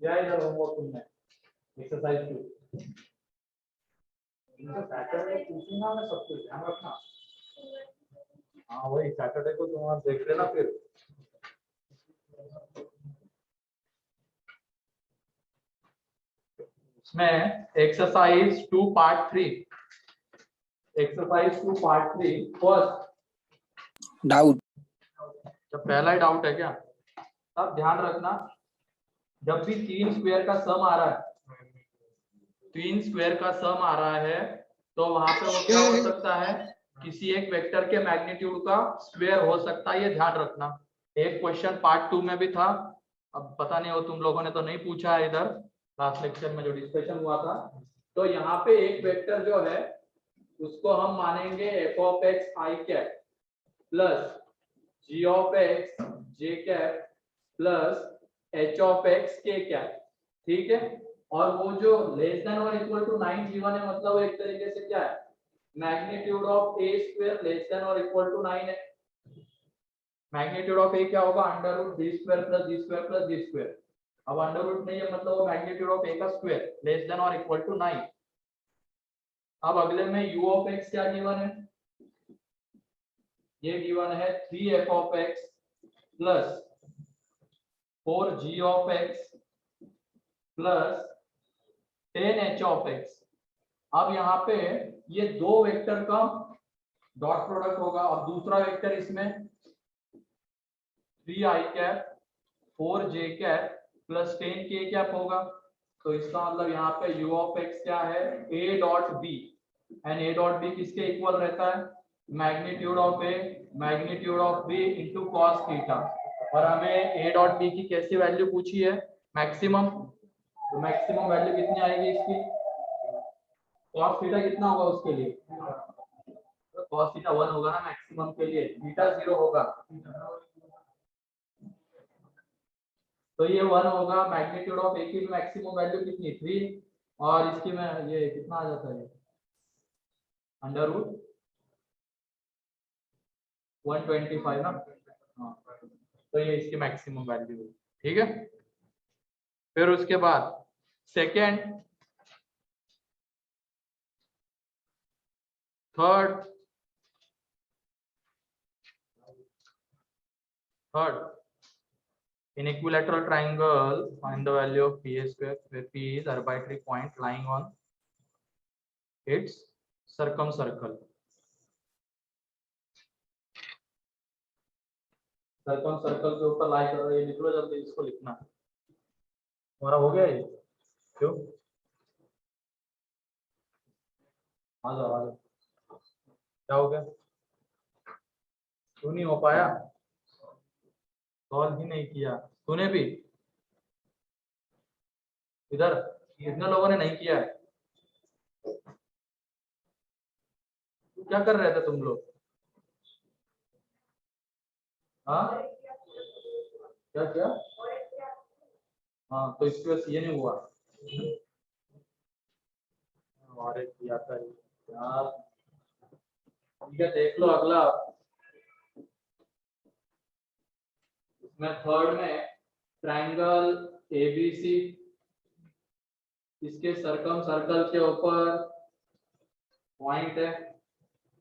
या इधर होमवर्क तुमने एक्सरसाइज 2 सैटरडे पूछूंगा मैं सब कुछ ध्यान रखना। हाँ वही सैटरडे को तुम आप देख लेना फिर। इसमें exercise 2 part 3 exercise 2 part 3 first doubt. जब पहला ही डाउट है क्या? अब ध्यान रखना जब भी 3 स्क्वायर का सम आ रहा है 3 स्क्वायर का सम आ रहा है तो वहां पे वो क्या हो सकता है? किसी एक वेक्टर के मैग्नीट्यूड का स्क्वायर हो सकता है, ये ध्यान रखना। एक क्वेश्चन पार्ट 2 में भी था, अब पता नहीं हो तुम लोगों ने तो नहीं पूछा है इधर लास्ट लेक्चर में जो डिस्कशन हुआ था। तो यहाँ पे एक वेक्टर जो है उसको हम मानेंगे f of x i cap plus g of x j cap plus h of x k cap, ठीक है। और वो जो लेस देन और इक्वल टू 9 गिवन है, मतलब वो एक तरीके से क्या है? Magnitude of a square less than और इक्वल टू 9 है। मैग्नीट्यूड ऑफ a क्या होगा? Under root b square plus d square plus d square. अब अंडर रूट नहीं है मतलब वो मैग्नीट्यूड ऑफ a का स्क्वायर लेस देन और इक्वल टू 9। अब अगले में u ऑफ x क्या गिवन है? ये गिवन है 3f of x plus 4g of x plus 10h of x। अब यहाँ पे ये दो वेक्टर का डॉट प्रोडक्ट होगा और दूसरा वेक्टर इसमें 3i cap 4j cap plus 10k cap होगा। तो इसका मतलब यहाँ पे u ऑफ x क्या है? a dot b and a dot b किसके इक्वल रहता है? Magnitude of a magnitude of b into cos theta. और हमें a डॉट b की कैसी वैल्यू पूछी है? मैक्सिमम। तो मैक्सिमम वैल्यू कितनी आएगी इसकी? cos थीटा कितना होगा उसके लिए? तो cos थीटा 1 होगा ना मैक्सिमम के लिए, थीटा 0 होगा। तो ये 1 होगा। मैग्नीट्यूड ऑफ a की मैक्सिमम वैल्यू कितनी? 3 और इसकी में ये कितना आ जाता है? अंडर रूट 125 ना। हाँ तो ये इसकी मैक्सिमम वैल्यू है, ठीक है। फिर उसके बाद second third in equilateral triangle find the value of p square where p is arbitrary point lying on its circumcircle के ऊपर लाई कर रही है। लिख लो जल्दी, इसको लिखना। तुम्हारा हो गया ये? क्यों? आ जाओ। क्या हो गया? क्यों नहीं हो पाया? सॉल्व ही नहीं किया तूने भी? इधर कितने लोगों ने नहीं किया है? क्या कर रहे थे तुम लोग? हाँ क्या? हाँ तो इसकी वजह से ये नहीं हुआ। हमारे किया था यार। ठीक है देख लो अगला। इसमें थर्ड में ट्रायंगल एबीसी, इसके सर्कम सर्कल के ऊपर पॉइंट है।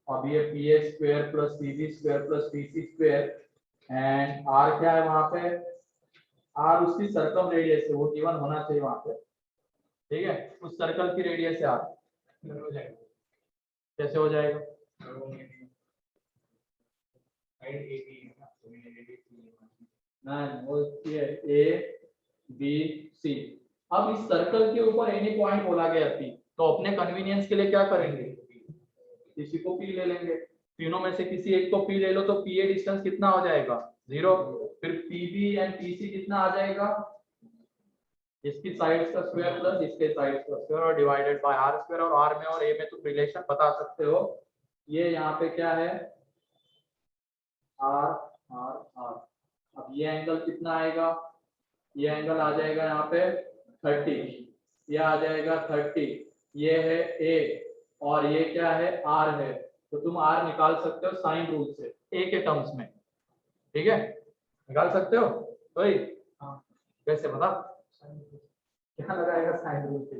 अब ये P A square plus C B square plus P C square and R क्या है वहां पे? आर उसकी सर्कम रेडियस है, वो गिवन होना चाहिए वहां पे, ठीक है। उस सर्कल की रेडियस है आर। कैसे हो जाएगा? नहीं वो ए बी सी। अब इस सर्कल के ऊपर एनी पॉइंट बोला गया पी, तो अपने कन्वीनियंस के लिए क्या करेंगे? किसी को पी ले लेंगे। तीनों में से किसी एक को पी ले लो तो पी ए डिस्टेंस कितना हो जाएगा? 0। फिर पीबी एंड पीसी कितना आ जाएगा? इसकी साइड्स का स्क्वायर प्लस इसके साइड्स का स्क्वायर और डिवाइडेड बाय आर स्क्वायर। और आर में और ए में तुम रिलेशन बता सकते हो। ये यहाँ पे क्या है? R R R. अब ये एंगल कितना आएगा? ये एंगल आ जाएगा यहाँ पे 30, ये आ जाएगा 30। ये है ए और ये क्या है? आर है। तो तुम आर निकाल सकते हो साइन रूल से ए के टर्म्स में, ठीक है। निकाल सकते हो? वही कैसे बता? क्या लगाएगा साइन रूल से?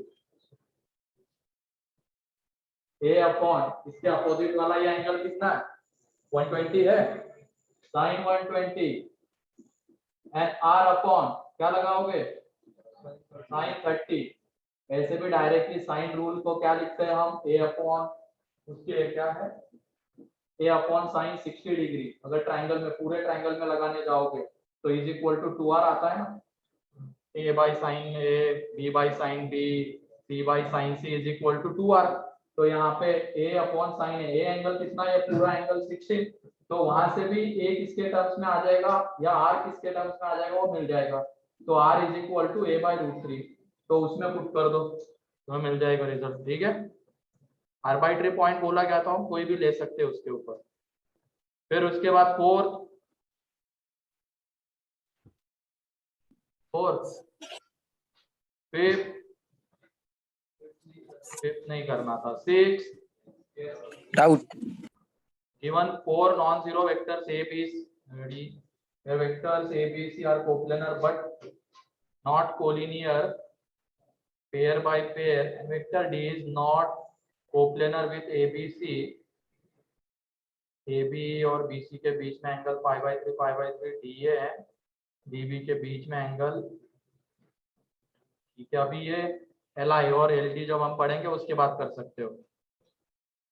ए अपॉन इसके अपोजिट वाला ये एंगल कितना है? 120 है, साइन 120 एंड आर अपॉन क्या लगाओगे? साइन 30। ऐसे भी डायरेक्टली साइन रूल को क्या लिखते हैं हम? ए अपॉन उसके क्या है, ए अपॉन साइन 60 डिग्री। अगर ट्राइंगल में, पूरे ट्राइंगल में लगाने जाओगे तो इज इक्वल टू 2r आता है ना, a by sine a, b by sine b, c by sine c is equal to 2r। तो यहाँ पे a upon sine a angle कितना है? पूरा एंगल 60। तो वहां से भी ए किसके टर्म्स में आ जाएगा या आर किसके टर्म्स में आ जाएगा वो मिल जाएगा। तो R is equal to A by root 3, तो उसमें पुट कर दो तो मिल जाएगा रिजल्ट। ठीक है, आर्बिट्री पॉइंट बोला गया था, हम कोई भी ले सकते हैं उसके ऊपर। फिर उसके बाद फोर्थ फिफ्थ नहीं करना था, 6 doubt given 4 non-zero vectors a b ready the vectors a b c are coplanar but not collinear pair by pair and vector d is not coplanar with a b c, a b और b c के बीच में angle pi by 3 d है, d b के बीच में angle, ठीक है। अभी ये एल आई और एल डी जब हम पढ़ेंगे उसके बाद कर सकते हो,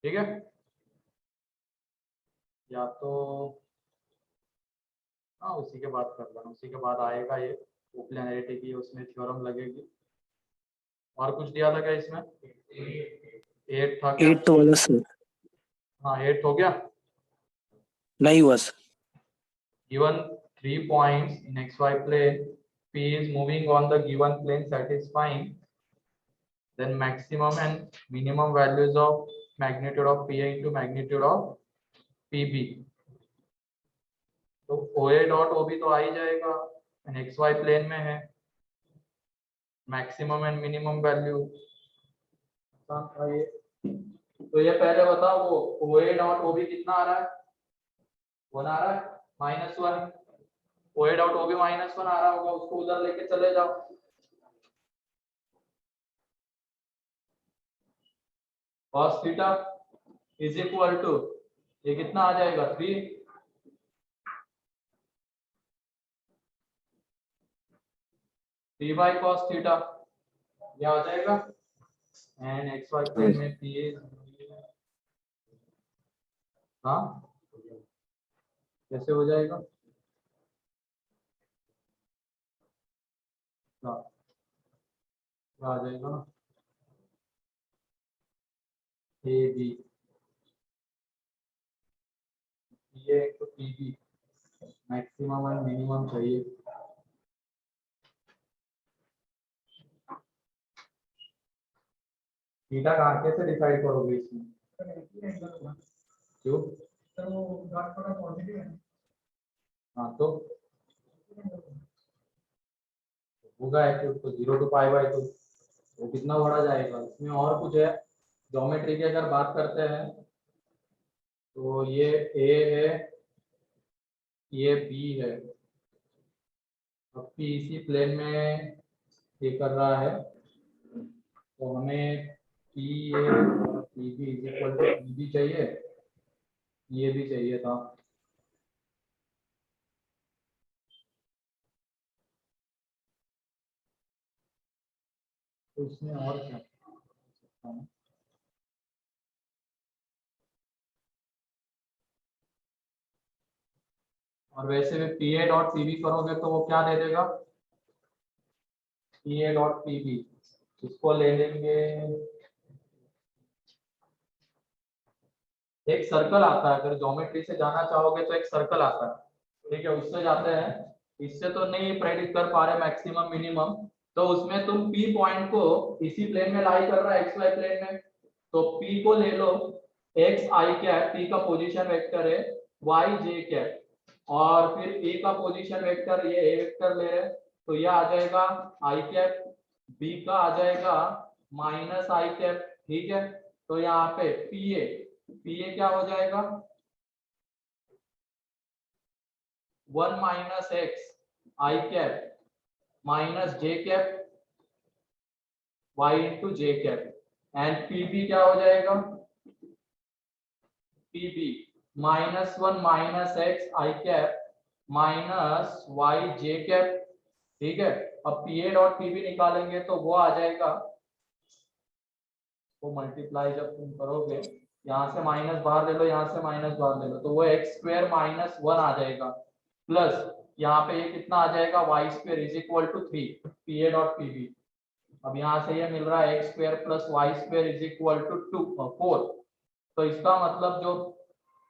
ठीक है। या तो हाँ उसी के बाद कर लेना, उसी के बाद आएगा ये कोप्लेनरिटी की, उसमें थ्योरम लगेगी। और कुछ दिया था क्या इसमें? 8 था क्या? 8 तो वाला सर हाँ 8 हो गया। नहीं हुआ sir. given 3 points in xy plane, p is moving on the given plane satisfying, then maximum and minimum values of magnitude of pa into magnitude of pb। तो oa डॉट ob तो आ ही जाएगा, xy plane में है, maximum and minimum value. तो ये पहले बताओ वो ओए डॉट ओबी कितना आ रहा है? 1 आ रहा है, -1। ओए डॉट ओबी -1 आ रहा होगा, उसको उधर लेके चले जाओ। cos theta is equal to ये कितना आ जाएगा? 3 बाई cos थीटा ये आ जाएगा। एंड एक्स वाई प्लेन में पी इज, हाँ कैसे हो जाएगा? हाँ आ जाएगा ना, ए बी ये तो P B maximum and minimum चाहिए। थीटा कहाँ कैसे डिसाइड करोगे इसमें? क्यों? हाँ तो होगा एक्टिव तो 0 to पाई बाई 2, वो कितना बढ़ा जाएगा? इसमें और कुछ है ज्योमेट्री की अगर बात करते हैं तो ये ए है, ये बी है, अब पी इसी प्लेन में ये कर रहा है, तो हमें पी ए और P B is equal to P B चाहिए, ये भी चाहिए था। तो इसमें और क्या है? और वैसे भी P A dot P B करोगे तो वो क्या दे देगा? P A dot P B, इसको ले लेंगे, एक सर्कल आता है, अगर ज्योमेट्री से जाना चाहोगे तो एक सर्कल आता है, ठीक है, उससे जाते हैं। इससे तो नहीं प्रेडिक्ट कर पा रहे मैक्सिमम मिनिमम, तो उसमें तुम पी पॉइंट को इसी प्लेन में लाई कर रहा है एक्स वाई प्लेन में, तो पी को ले लो, एक्स आई कैप पी का पोजीशन वेक्टर है, वाई जे कैप, और फिर ए का पोजीशन वेक्टर ये ए वेक्टर ले रहे, तो ये आ जाएगा आई कैप, बी का आ जाएगा माइनस आई कैप, ठीक है। तो यहाँ पे पी ए क्या हो जाएगा? 1 minus x i cap minus j cap, y into j cap and PB क्या हो जाएगा, PB -1 minus x i cap minus y j cap. ठीक है, अब पी ए डॉट पीबी निकालेंगे तो वो आ जाएगा, वो मल्टीप्लाई जब तुम करोगे, यहाँ से माइनस बाहर ले लो, यहाँ से माइनस बाहर ले लो, तो वो एक्स स्क्वायर माइनस 1 आ जाएगा, प्लस यहाँ पे ये कितना आ जाएगा, y square is equal to 3 P A dot PB. अब यहाँ से ये मिल रहा है x square plus y square is equal to 4। तो इसका मतलब जो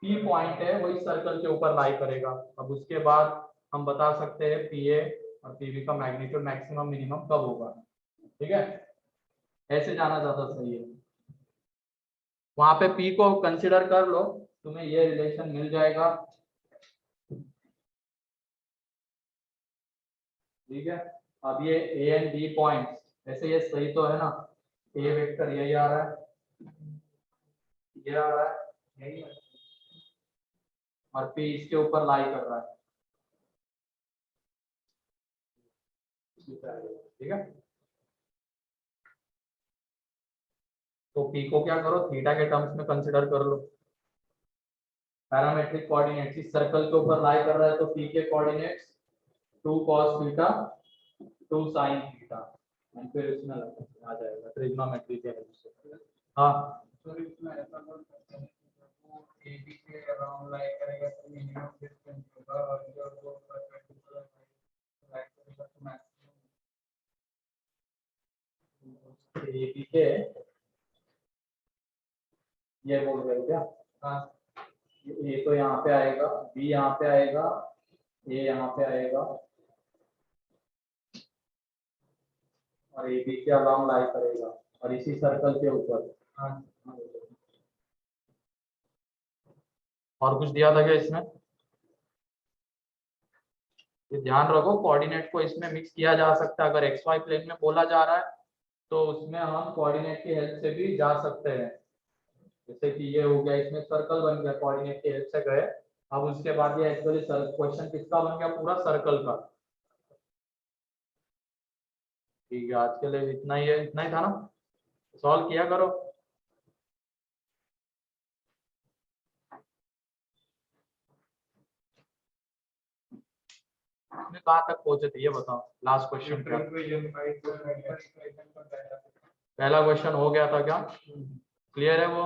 पी पॉइंट है वो इस सर्कल के ऊपर लाई करेगा। अब उसके बाद हम बता सकते हैं पी ए और पीबी का मैग्नीट्यूड मैक्सिमम मिनिमम कब होगा। ठीक है, ऐसे जाना ज्यादा सही है। वहां पे पी को कंसिडर कर लो, तुम्हें ये रिलेशन मिल जाएगा। ठीक है, अब ये ए एंड बी पॉइंट्स, वैसे ये सही तो है ना, ए वेक्टर यही आ रहा है, ये आ रहा है यही है, और पी इसके ऊपर लाई कर रहा है। ठीक है, तो पी को क्या करो, थीटा के टर्म्स में कंसिडर कर लो। पैरामेट्रिक कोऑर्डिनेट्स इस सर्कल के ऊपर लाई कर रहा है, तो पी के coordinates 2 cos theta 2 sin theta, and फिर इसमें आ जाएगा ट्रिग्नोमेट्री के हेल्प से। हाँ सर इसमें ऐसा बोल सकते हैं कि वो एबी के अराउंड लाइक करेगा तो मिनिमम डिस्टेंस होगा, और जब वो परपेंडिकुलर लाइक करेगा तो मैक्सिमम। एबी के ये बोल रहे हो क्या, हाँ ए तो यहाँ पे आएगा, बी यहाँ पे आएगा, ए यहाँ पे आएगा, और ए बी के अलाउंग लाई करेगा, और इसी सर्कल के ऊपर। हाँ और कुछ दिया था क्या इसमें, ये ध्यान रखो, कोऑर्डिनेट को इसमें मिक्स किया जा सकता है। अगर एक्स वाई प्लेन में बोला जा रहा है तो उसमें हम कोऑर्डिनेट की हेल्प से भी जा सकते हैं। जैसे कि ये हो गया, इसमें सर्कल बन गया, कोऑर्डिनेट की हेल्प से गए। अब उसके बाद ये एक्चुअली क्वेश्चन किसका बन गया, पूरा सर्कल का। ठीक है, आज के लिए इतना ही है, इतना ही था ना, सॉल्व किया करो। आपने कहाँ तक पहुंचे थे ये बताओ, लास्ट क्वेश्चन क्या, पहला क्वेश्चन हो गया था क्या, क्लियर है वो,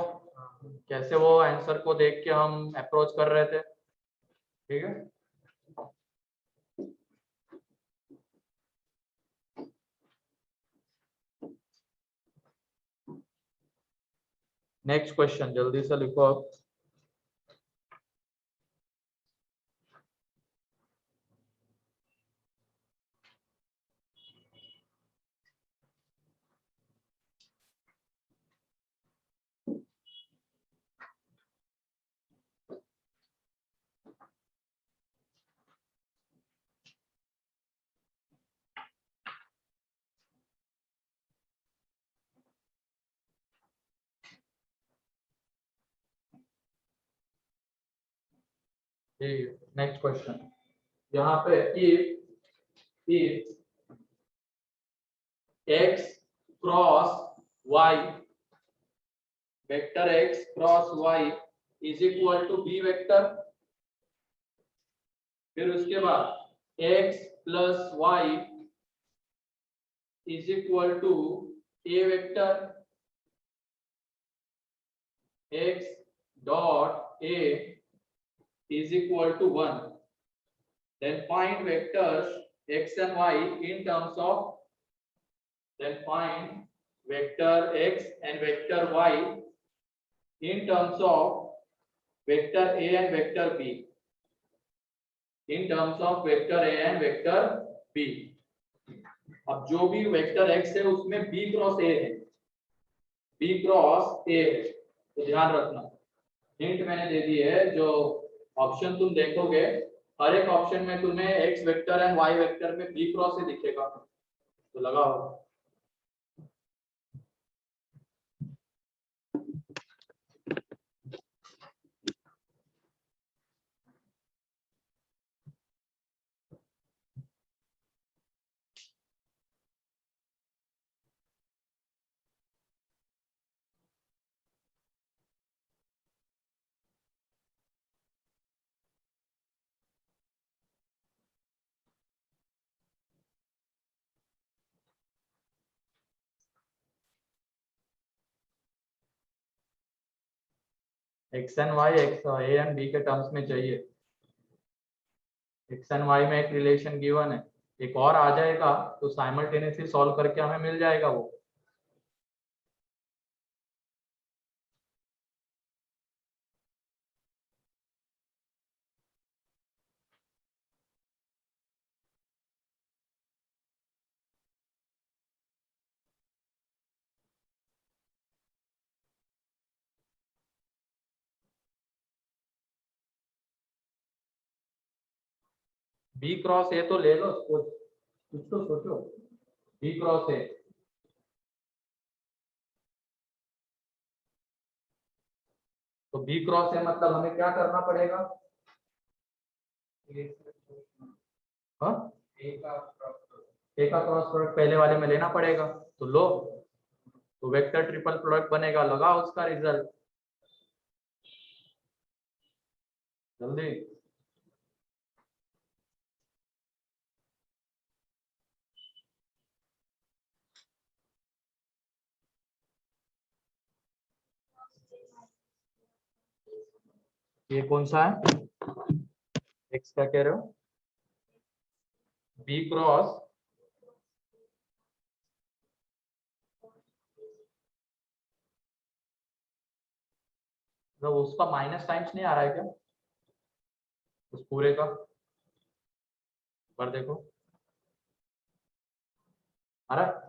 कैसे वो आंसर को देख के हम अप्रोच कर रहे थे। ठीक है, नेक्स्ट क्वेश्चन जल्दी से लिखो अब। नेक्स्ट क्वेश्चन, यहाँ पे if x cross y, vector x cross y is equal to B vector, फिर उसके बाद x plus y is equal to A vector, x dot a is equal to 1, then find vectors x and y in terms of, then find vector x and vector y in terms of vector a and vector b, in terms of vector a and vector b। अब जो भी vector x है उसमें b cross a है, b cross a है, तो ध्यान रखना, हिंट मैंने दे दी है। जो ऑप्शन तुम देखोगे हर एक ऑप्शन में तुम्हें x vector and y vector में बी क्रॉस ही दिखेगा, तो लगाओ। X and y x A and B के टर्म्स में चाहिए। एक्स एंड वाई में एक रिलेशन गिवन है, एक और आ जाएगा तो साइमल्टेनियसली सॉल्व करके हमें मिल जाएगा वो। बी क्रॉस ए तो ले लो, कुछ तो सोचो। बी क्रॉस ए, तो बी क्रॉस ए मतलब हमें क्या करना पड़ेगा? हाँ, ए का क्रॉस प्रोडक्ट पहले वाले में लेना पड़ेगा, तो लो, तो वेक्टर ट्रिपल प्रोडक्ट बनेगा, लगाओ उसका रिजल्ट जल्दी। ये कौन सा है? एक्स क्या कह रहे हो? बी क्रॉस तो उसका माइनस टाइम्स नहीं आ रहा है क्या उस पूरे का? पर देखो आ रहा है?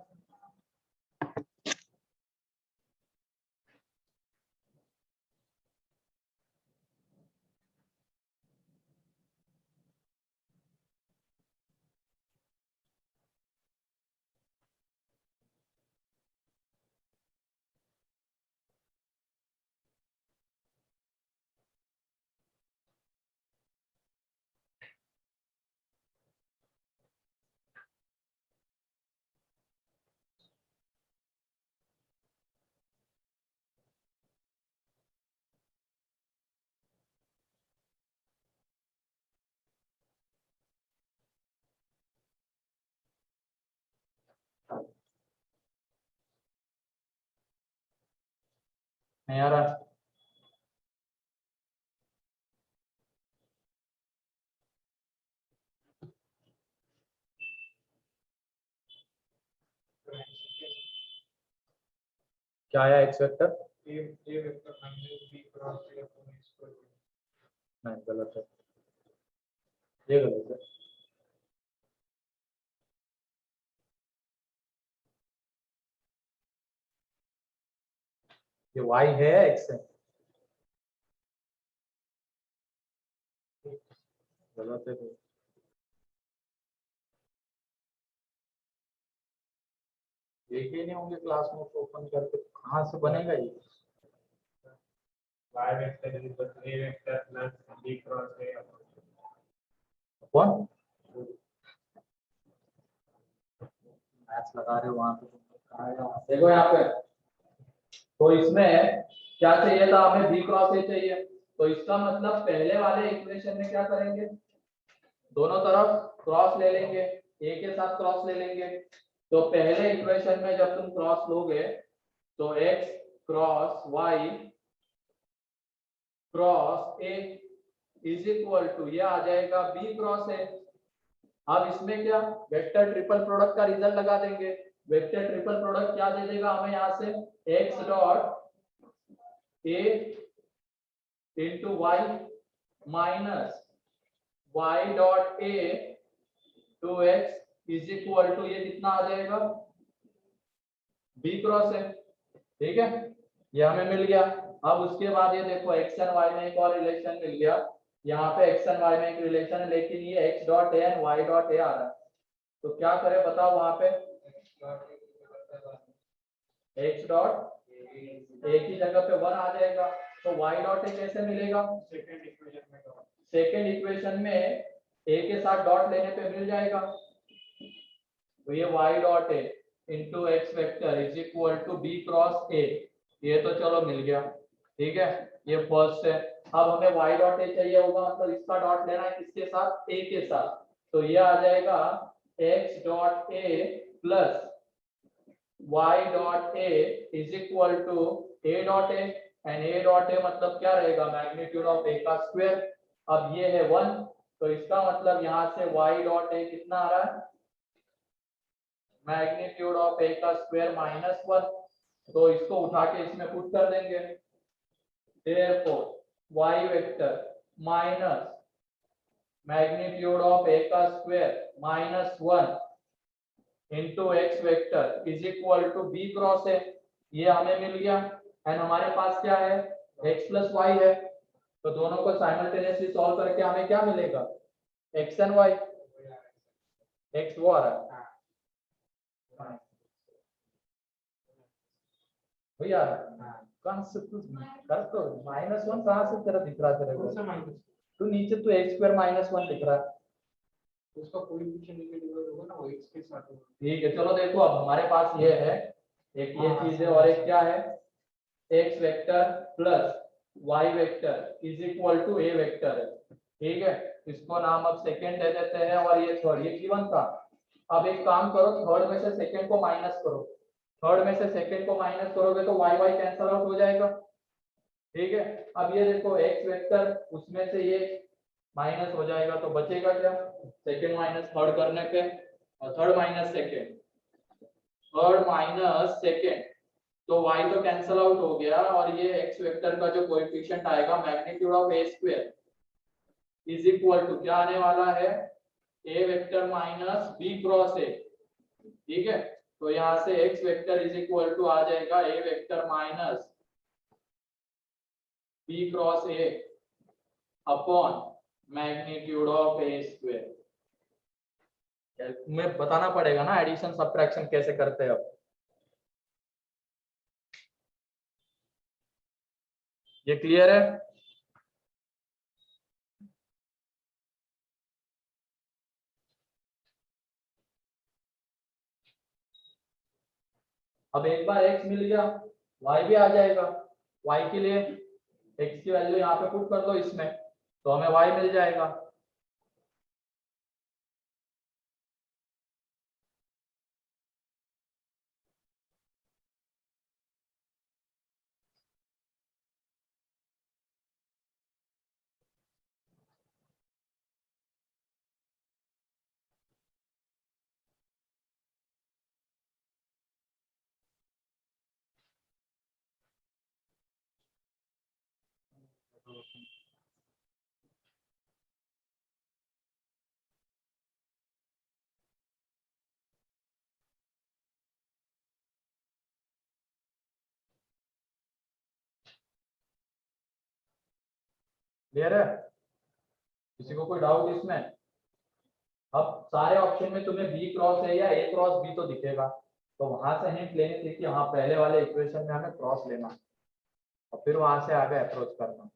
नहीं आ रहा है? क्या आया एक्स वेक्टर? नहीं, गलत है, ये गलत है। ये y है x है? गलत है। देखे नहीं होंगे क्लास नोट्स ओपन करके, कहाँ से बनेगा ये? y vector is equal to a vector plus b cross a कौन मैथ्स लगा रहे हो वहां पे? देखो यहाँ पे, तो इसमें क्या चाहिए था हमें? बी क्रॉस ए चाहिए, तो इसका मतलब पहले वाले इक्वेशन में क्या करेंगे? दोनों तरफ क्रॉस ले लेंगे, ए के साथ क्रॉस ले लेंगे। तो पहले इक्वेशन में जब तुम क्रॉस लोगे तो x cross y cross A is equal to ये आ जाएगा b क्रॉस ए। अब इसमें क्या, वेक्टर ट्रिपल प्रोडक्ट का रिजल्ट लगा देंगे। वेक्टर ट्रिपल प्रोडक्ट क्या दे देगा हमें यहाँ से? x dot A into y minus y dot A to x is equal to ये कितना आ जाएगा? b क्रॉस है, ठीक है, ये हमें मिल गया। अब उसके बाद ये देखो x एंड y में एक और रिलेशन मिल गया। यहाँ पे x एंड y में एक रिलेशन है, लेकिन ये x dot A and y dot a आ रहा है, तो क्या करें बताओ? वहां पे x डॉट ए की जगह पे 1 आ जाएगा, तो y डॉट ए कैसे मिलेगा? सेकेंड इक्वेशन में a के साथ डॉट लेने पे मिल जाएगा, तो ये y dot A into x vector is equal to B cross ए, ये तो चलो मिल गया, ठीक है, ये फर्स्ट है। अब हमें y डॉट ए चाहिए होगा, मतलब इसका डॉट लेना है किसके साथ? a के साथ, तो ये आ जाएगा x dot A plus y dot A is equal to a dot A, and A dot A मतलब क्या रहेगा, मैग्नीट्यूड ऑफ ए का स्क्वायर। अब ये है 1, तो इसका मतलब यहाँ से y डॉट ए कितना आ रहा है, मैग्नीट्यूड ऑफ ए का स्क्वायर -1। तो इसको उठा के इसमें पुट कर देंगे, therefore y vector minus magnitude of a का square -1 into x vector is equal to B cross ए। ये हमें मिल गया एंड हमारे पास क्या है, x प्लस वाई है। तो दोनों को साइमल्टेनियसली सॉल्व करके हमें क्या मिलेगा, x एंड y। x वो आ रहा है वही आ रहा है, कौन से तू कर तो -1 कहाँ से तेरा दिख रहा है तेरे को, तू नीचे तू x स्क्वायर -1 दिख रहा है, उसका कोएफिशिएंट निगेटिव होगा ना, वो x के साथ होगा। ठीक है। चलो देखो अब हमारे पास ये है, एक ये चीज है और एक क्या है, x vector plus y vector is equal to a vector है, ठीक है। इसको नाम अब सेकंड दे देते हैं और ये थर्ड, ये गिवन था। अब एक काम करो, थर्ड में से सेकंड को माइनस करो, थर्ड में से सेकंड को माइनस करोगे तो y y कैंसिल आउट हो जाएगा, ठीक है। अब ये देखो x वेक्टर उसमें से ये माइनस हो जाएगा तो बचेगा क्या, सेकंड माइनस थर्ड करने पे, और third minus second, third minus second, तो y तो कैंसिल आउट हो गया और ये x वेक्टर का जो कोएफिशिएंट आएगा magnitude of a square is equal to क्या आने वाला है, a vector minus b cross a, ठीक है। तो यहाँ से x vector is equal to आ जाएगा a vector minus b cross a upon magnitude of a square. तुम्हें बताना पड़ेगा ना एडिशन सब्ट्रैक्शन कैसे करते हैं। अब ये क्लियर है, अब एक बार x मिल गया y भी आ जाएगा, y के लिए x की वैल्यू यहाँ पे पुट कर दो इसमें, तो हमें y मिल जाएगा। क्लियर है, किसी को कोई डाउट इसमें। अब सारे ऑप्शन में तुम्हें बी क्रॉस है या ए क्रॉस बी तो दिखेगा, तो वहां से हिंट लेनी थी कि हाँ पहले वाले इक्वेशन में हमें क्रॉस लेना और फिर वहां से आगे अप्रोच करना।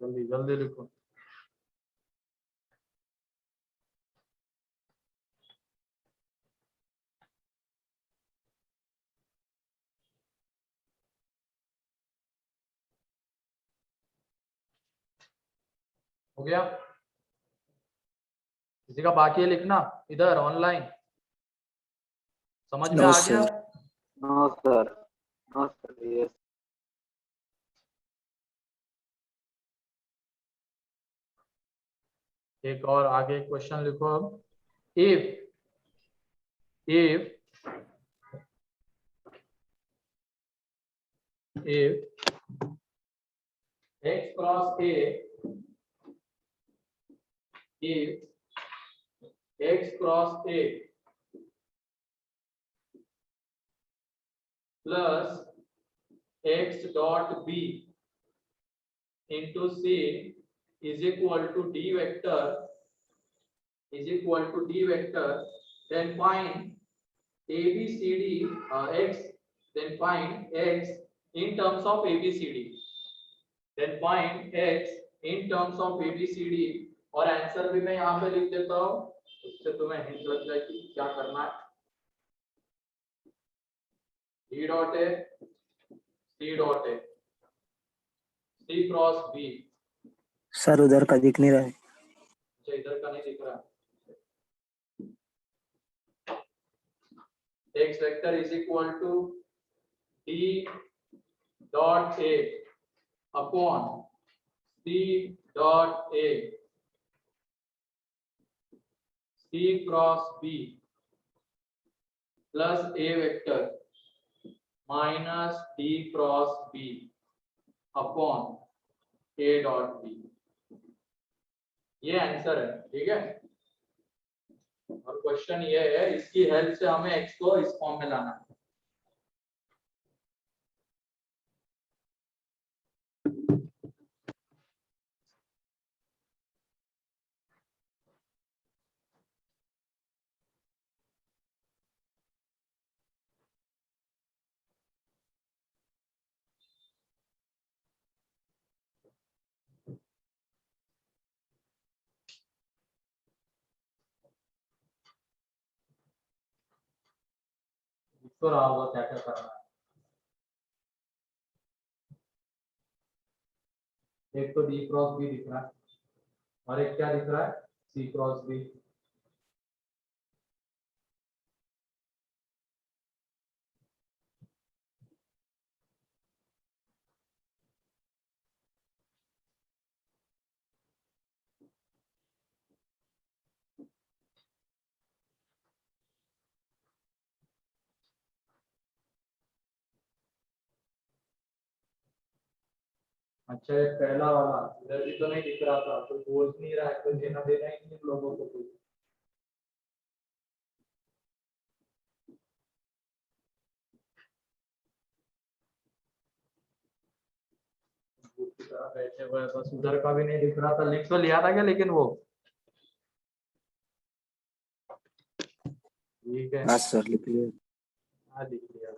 जल्दी जल्दी लिखो। हो गया, किसी का बाकी है लिखना इधर ऑनलाइन, समझ में नो आ गया। Sir. No, sir. No, sir. Yes. एक और आगे क्वेश्चन लिखो अब, if if x cross a, if x cross a plus x dot b into c is equal to d vector then find ABCD x, then find x in terms of ABCD, then find x in terms of ABCD। और answer भी मैं यहाँ पे लिख देता हूँ, उससे तुम्हें हिंट लग जाएगी क्या करना है। D dot A C dot A C cross B, sir उधर का दिख नहीं रहा है। अच्छा इधर का नहीं दिख रहा, x vector is equal to d dot a upon c dot a c cross b plus a vector minus d cross b upon a dot b। ये आंसर है, ठीक है। और क्वेश्चन ये है, इसकी हेल्प से हमें x को इस फॉर्म में लाना है। तो रहा होगा क्या क्या करना है। एक तो d क्रॉस b दिख रहा है और एक क्या दिख रहा है, c क्रॉस b। अच्छा, ये पहला वाला इधर भी तो नहीं दिख रहा था, तो बोल नहीं रहा है, तो देना देना ही नहीं इन लोगों को कुछ। भूत की तरह बैठे हुए हैं, बस उधर का भी नहीं दिख रहा था। लिख तो लिया था क्या लेकिन वो, ठीक है। हाँ सर लिख लिया। हाँ लिख लिया।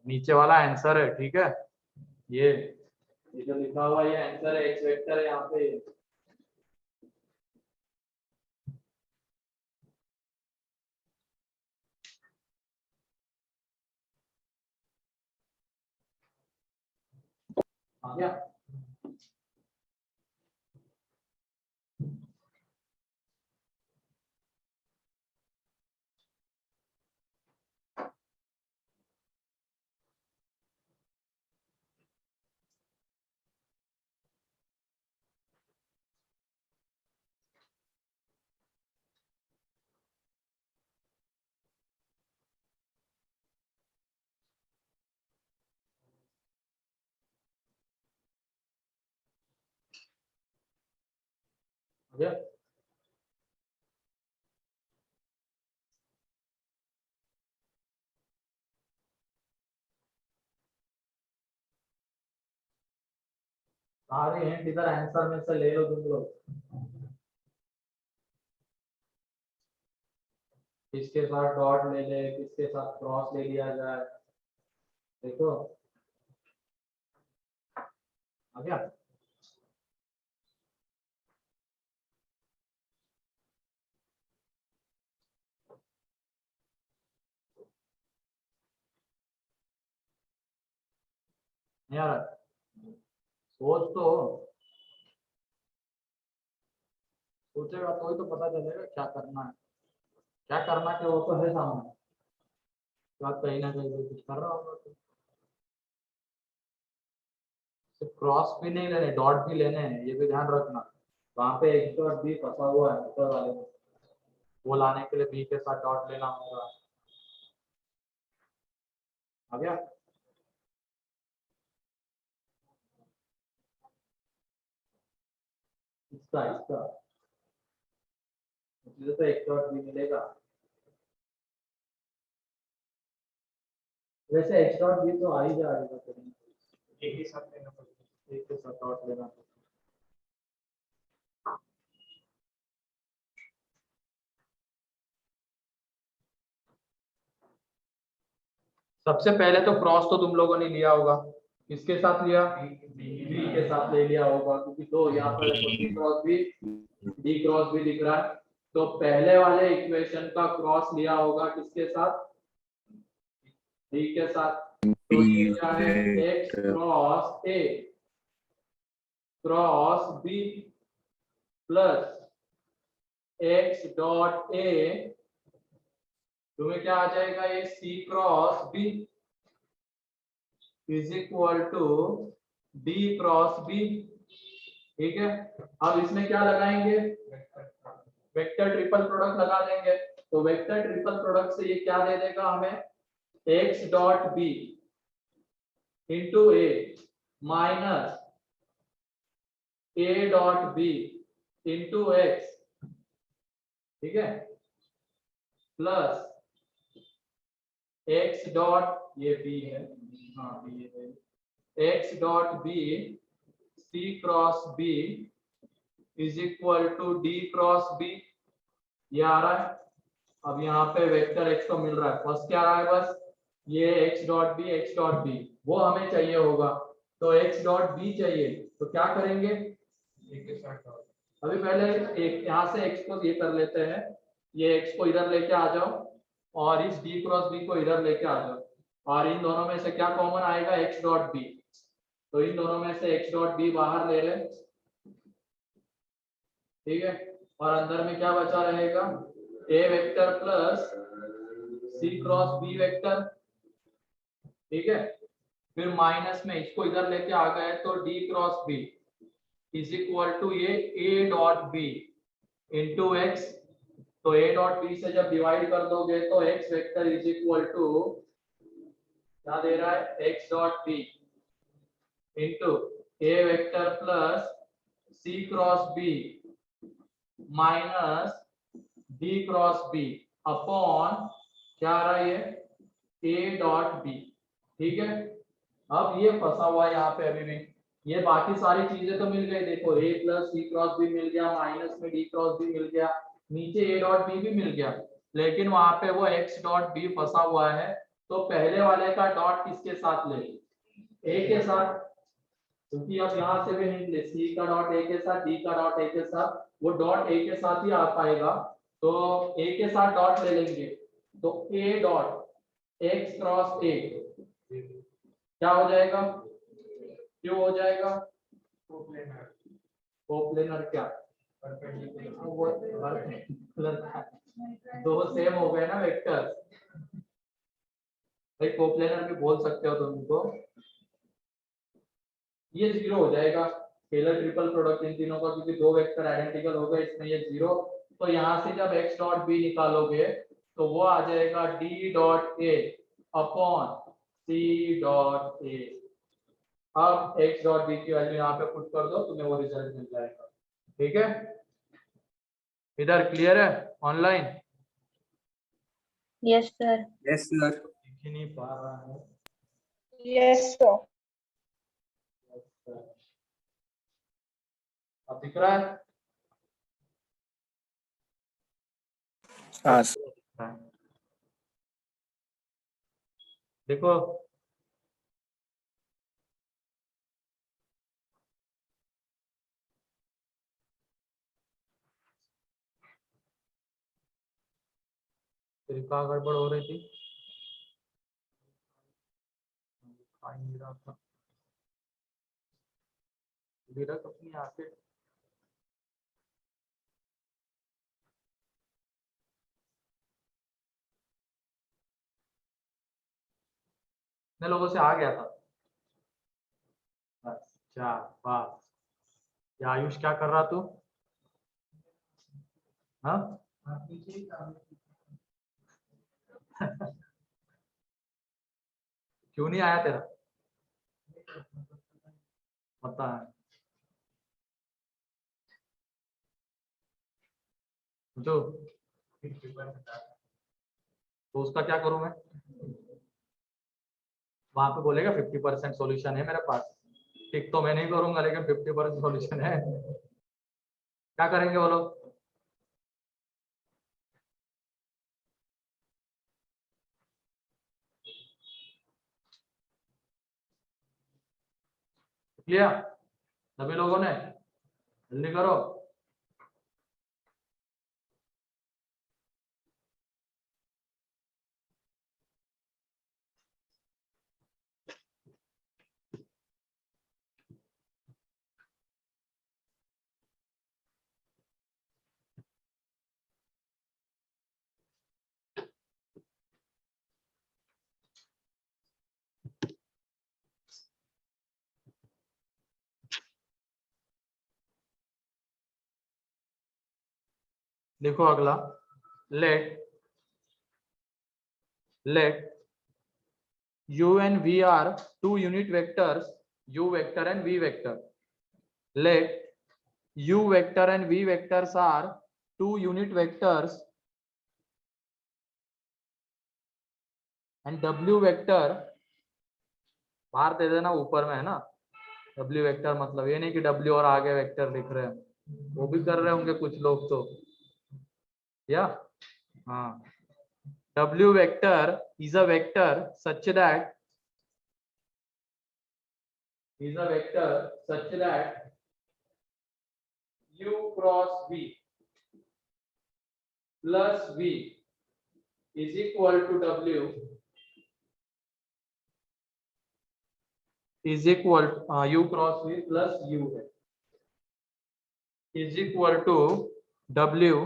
नीचे वाला आंसर है, ठीक है। ये जो लिखा हुआ ये आंसर है, एक्स वेक्टर है यहाँ पे। आ गया। आ गया। सारे हिंट इधर आंसर में से ले लो तुम लोग। किसके साथ डॉट ले ले, किसके साथ क्रॉस ले लिया जाए, देखो। आ गया। नहीं आ रहा, सोच तो, सोचेगा तो ही तो पता चलेगा क्या करना है। क्या करना है वो तो है सामने, तो आप कहीं ना कहीं तो कुछ कर रहा होगा। तो सिर्फ क्रॉस भी नहीं लेने, डॉट भी लेने हैं, ये भी ध्यान रखना। वहां पे एक डॉट भी फंसा हुआ है ऊपर वाले में, वो लाने के लिए बी के साथ डॉट लेना होगा। आ गया। इसका मुझे तो एक डॉट भी मिलेगा। वैसे एक्स डॉट भी तो आ ही जाएगा, एक ही साथ लेना पड़ेगा, एक के साथ डॉट लेना पड़ेगा। सबसे पहले तो क्रॉस तो तुम लोगों ने लिया होगा, किसके साथ लिया, बी के साथ ले लिया होगा, क्योंकि तो यहाँ पर c cross b, d cross b दिख रहा है। तो पहले वाले इक्वेशन का क्रॉस लिया होगा किसके साथ, डी के साथ। तो ये क्या है, x cross b plus x dot a, तुम्हें क्या आ जाएगा, ये c cross B is equal to D cross b. ठीक है, अब इसमें क्या लगाएंगे, वेक्टर ट्रिपल प्रोडक्ट लगा देंगे। तो वेक्टर ट्रिपल प्रोडक्ट से ये क्या दे देगा हमें, x dot B into A minus A dot B into x, ठीक है, प्लस एक्स डॉट, ये बी है, हाँ बी है, x dot B C cross B is equal to D cross B. ये आ रहा है। अब यहाँ पे वेक्टर एक्स तो मिल रहा है, फर्स्ट क्या आ रहा है, बस ये एक्स डॉट बी वो हमें चाहिए होगा। तो एक्स डॉट बी चाहिए, तो क्या करेंगे, अभी पहले एक यहाँ से एक्स को ये कर लेते हैं, ये एक्स को इधर लेके आ जाओ और इस डी क्रॉस बी को इधर लेके आ जाओ, और इन दोनों में से क्या कॉमन आएगा, एक्स डॉट बी। तो इन दोनों में से एक्स डॉट बी बाहर ले रहे, ठीक है, और अंदर में क्या बचा रहेगा, ए vector plus c cross B vector, ठीक है। फिर माइनस में इसको इधर लेके आ गए तो d cross B is equal to ये a dot B into x. तो ए डॉट बी से जब डिवाइड कर दोगे तो x vector is equal to क्या दे रहा है, x dot B into a vector plus c cross b minus d cross b upon क्या आ रहा है, ये ए डॉट बी, ठीक है। अब ये फंसा हुआ है यहाँ पे अभी भी, ये बाकी सारी चीजें तो मिल गई, देखो ए प्लस सी क्रॉस बी मिल गया, माइनस में डी क्रॉस बी मिल गया, नीचे ए डॉट बी भी मिल गया, लेकिन वहां पे वो एक्स डॉट बी फंसा हुआ है। तो पहले वाले का डॉट किसके साथ ले, ए के साथ, क्योंकि अब यहाँ से भी हिंट ले, सी का डॉट ए के साथ, डी का डॉट ए के साथ, वो डॉट ए के साथ ही आ पाएगा। तो ए के साथ डॉट ले लेंगे, तो ए डॉट एक्स क्रॉस ए क्या हो जाएगा, क्यों हो जाएगा, कोप्लेनर क्या, दो सेम हो गए ना वेक्टर, भाई कोप्लेनर भी बोल सकते हो तुम इनको। ये जीरो हो जाएगा, स्केलर ट्रिपल प्रोडक्ट इन तीनों का, क्योंकि दो वेक्टर आइडेंटिकल हो गए, इसमें ये जीरो। तो यहाँ से जब x डॉट बी निकालोगे तो वो आ जाएगा d dot A upon c dot A. अब x डॉट बी की वैल्यू यहाँ पे पुट कर दो, तुम्हें वो रिजल्ट मिल जाएगा, ठीक है। इधर क्लियर है online, Yes, sir. Yes sir. दिख ही नहीं पा रहा है, Yes, sir. अब दिख रहा है, हाँ देखो फिर क्या गड़बड़ हो रही थी, आ ही नहीं रहा था, धीरज अपनी आके मैं लोगों से आ गया था। अच्छा वाह, ये आयुष क्या कर रहा तू, हाँ क्यों नहीं आया तेरा, पता है जो, तो उसका क्या करूं मैं, वहां पे बोलेगा 50% सॉल्यूशन है मेरे पास, ठीक तो मैं नहीं करूंगा लेकिन 50% सॉल्यूशन है, क्या करेंगे वो लोग, क्लियर सभी लोगों ने, जल्दी करो। लिखो अगला, let u and v are two unit vectors, u vector and v vector. Let u vector and v vectors are two unit vectors and w vector बाहर दे देना, ऊपर में है ना w वेक्टर, मतलब ये नहीं कि w और आगे वेक्टर लिख रहे हैं, वो भी कर रहे होंगे कुछ लोग तो, या हाँ, w vector is a vector such that u cross v plus v is equal to w is equal u cross v plus u है is equal to w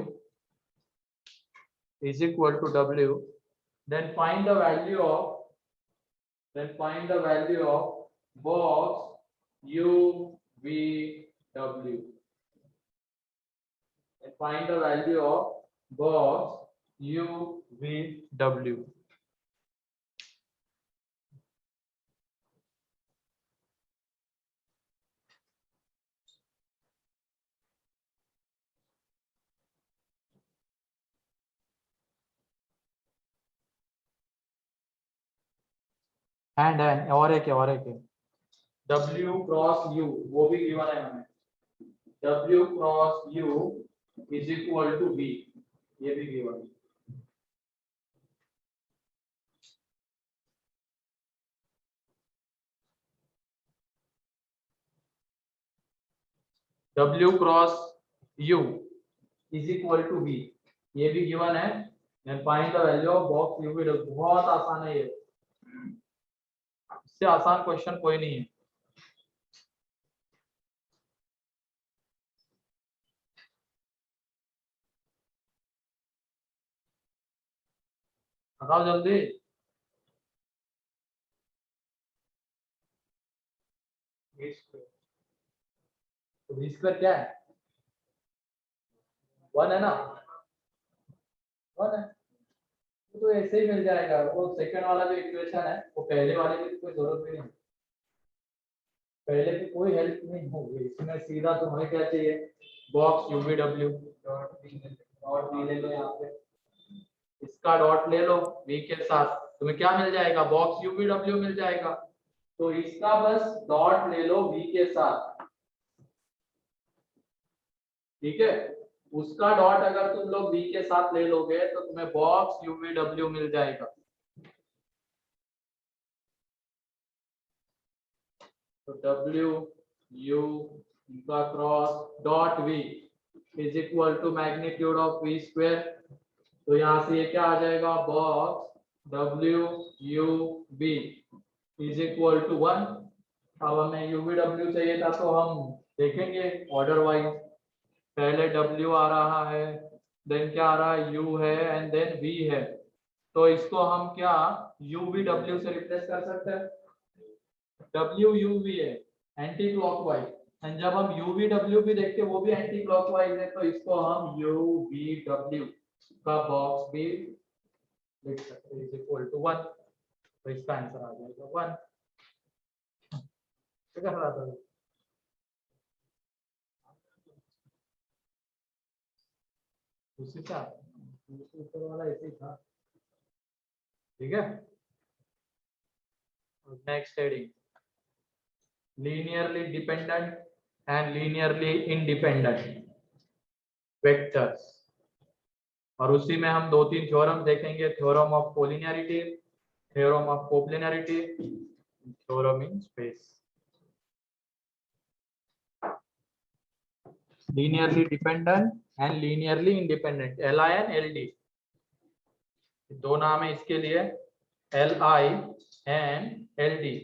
is equal to w. Then find the value of box u v w. Then find the value of box u v w. And और एक है W cross U, वो भी given है हमें, W cross U is equal to V, ये भी given है। W cross U is equal to V, ये भी गिवन है। And find the value of box U V, बहुत आसान है ये, इससे आसान क्वेश्चन कोई नहीं है। बताओ जल्दी, V स्क्वायर क्या है, 1 है ना, 1 है, तो ऐसे ही मिल जाएगा। वो सेकंड वाला जो इक्वेशन है वो पहले वाले की कोई जरूरत भी नहीं, पहले की कोई हेल्प नहीं होगी इसमें, सीधा तुम्हें क्या चाहिए, बॉक्स यूवीडब्ल्यू डॉट वी ले लो, यहाँ पे इसका डॉट ले लो v के साथ, तुम्हें क्या मिल जाएगा, बॉक्स यूवीडब्ल्यू मिल जाएगा। तो इसका बस डॉट ले लो v के साथ, ठीक है, उसका डॉट अगर तुम लोग v के साथ ले लोगे तो तुम्हें बॉक्स यूवीडब्ल्यू मिल जाएगा। तो W U का cross dot V is equal to magnitude of V square, तो यहाँ से ये क्या आ जाएगा, box W U V is equal to 1। अब हमें UVW चाहिए था तो हम देखेंगे ऑर्डर वाइज, पहले W आ रहा है, देन क्या आ रहा है, U है एंड देन V है, तो इसको हम क्या UVW से रिप्लेस कर सकते हैं, WUV है एंटी क्लॉकवाइज, एंड जब हम UVW भी देखते हैं वो भी एंटी क्लॉकवाइज है, तो इसको हम UVW का बॉक्स भी लिख सकते हैं इज इक्वल टू 1, तो इसका आंसर आ जाएगा 1। क्या कर रहा था, उसी का ऊपर वाला ऐसे ही था, ठीक है। Next heading, linearly dependent and linearly independent vectors, और उसी में हम 2-3 थ्योरम देखेंगे, theorem of collinearity, theorem of coplanarity, theorem in space. linearly dependent and linearly independent, LI and LD, दो नाम है इसके लिए, LI and LD।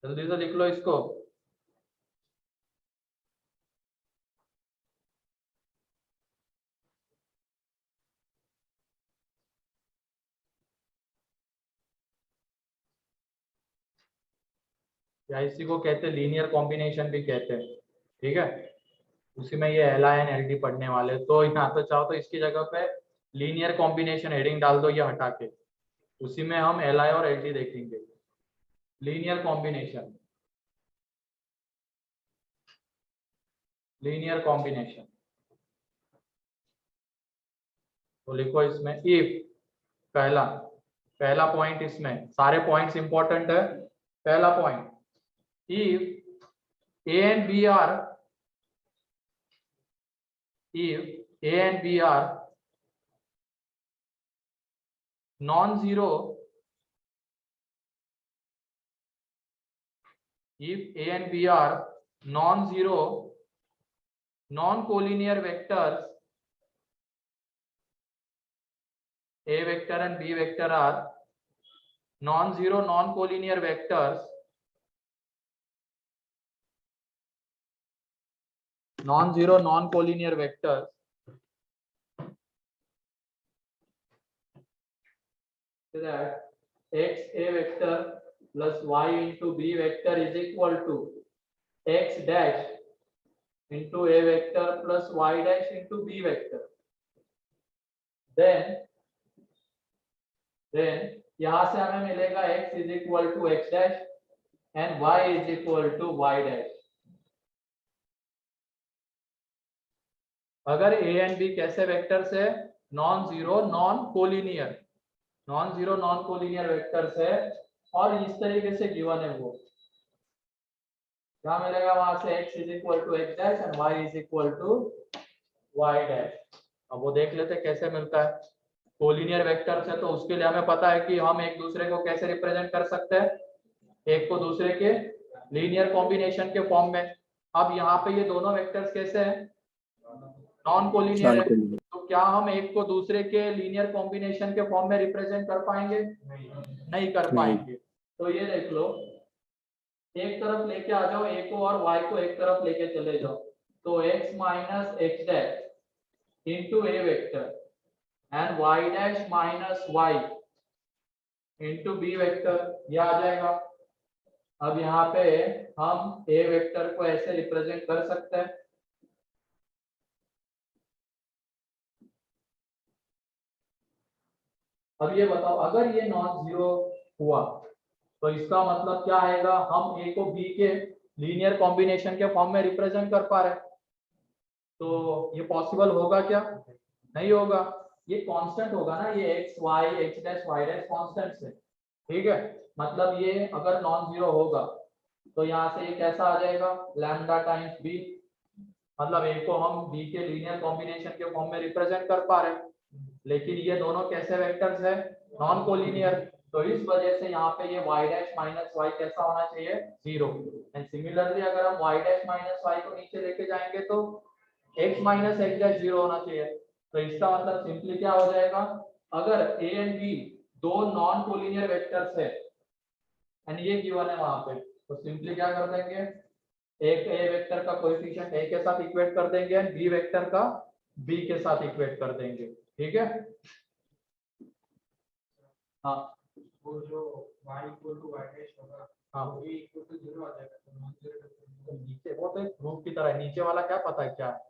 जल्दी से लिख लो इसको, या इसी को कहते हैं लीनियर कॉम्बिनेशन भी कहते हैं, ठीक है, उसी में ये L I N L D पढ़ने वाले। तो यहाँ तो चाहो तो इसकी जगह पे लीनियर कॉम्बिनेशन हेडिंग डाल दो, ये हटा के, उसी में हम एल आई और एल डी देखेंगे। लीनियर कॉम्बिनेशन, लीनियर कॉम्बिनेशन तो लिखो इसमें इफ, पहला पहला पॉइंट, इसमें सारे पॉइंट्स इंपॉर्टेंट है। पहला point, if A and B are, if A and B are non-zero, if A and B are non-zero, non-collinear vectors, A vector and B vector are non-zero, non-collinear vectors, non-zero, non-collinear vectors, so that x a vector plus y into b vector is equal to x dash into a vector plus y dash into b vector. Then यहाँ से हमें मिलेगा x is equal to x dash and y is equal to y dash. अगर a and b कैसे vectors है? Non zero non collinear, non zero non collinear vectors है और इस तरीके से गिवन है, वो क्या मिलेगा वहां से? x is equal to x dash and y is equal to y dash. अब वो देख लेते कैसे मिलता है। कोलिनियर वेक्टर्स है तो उसके लिए हमें पता है कि हम एक दूसरे को कैसे रिप्रेजेंट कर सकते हैं, एक को दूसरे के लीनियर कॉम्बिनेशन के फॉर्म में। अब यहाँ पे ये दोनों वेक्टर्स कैसे हैं? नॉन कोलिनियर है, तो क्या हम एक को दूसरे के लीनियर कॉम्बिनेशन के फॉर्म में रिप्रेजेंट कर पाएंगे? नहीं कर पाएंगे। तो ये देख लो, एक तरफ लेके आ जाओ a को और y को एक तरफ लेके चले जाओ, तो x minus x dash into a vector and y dash minus y into b vector, ये आ जाएगा। अब यहाँ पे हम a वेक्टर को ऐसे रिप्रेजेंट कर सकते हैं, अब ये बताओ अगर ये नॉन जीरो हुआ तो इसका मतलब क्या आएगा? हम a को b के लीनियर कॉम्बिनेशन के फॉर्म में रिप्रेजेंट कर पा रहे। तो ये पॉसिबल होगा क्या? नहीं होगा, ये कांस्टेंट होगा ना, ये x y x dash y dash constants है, ठीक है। मतलब ये अगर नॉन जीरो होगा तो यहाँ से ये कैसा आ जाएगा? लैम्डा टाइम्स b, मतलब a को हम b के लीनियर कॉम्बिनेशन के फॉर्म में रिप्रेजेंट कर पा रहे, लेकिन ये दोनों कैसे वेक्टर्स है? Non collinear. तो इस वजह से यहाँ पे ये y डैश माइनस y कैसा होना चाहिए? जीरो। एंड सिमिलरली अगर हम y डैश माइनस y को नीचे लेके जाएंगे तो x minus x dash zero होना चाहिए। तो इसका मतलब सिंपली क्या हो जाएगा? अगर a एंड b दो नॉन कोलिनियर वेक्टर्स है एंड ये गिवन है वहां पे, तो सिंपली क्या कर देंगे? एक a वेक्टर का कोएफिशिएंट a के साथ इक्वेट कर देंगे एंड b वेक्टर का b के साथ इक्वेट कर देंगे, ठीक है। हाँ, वो जो y equal to y dash होगा, हाँ, वो a इक्वल टू 0 आ जाएगा, तो नॉन जीरो वेक्टर। तो नीचे वो तो एक प्रूफ की तरह है, नीचे वाला क्या पता है क्या है?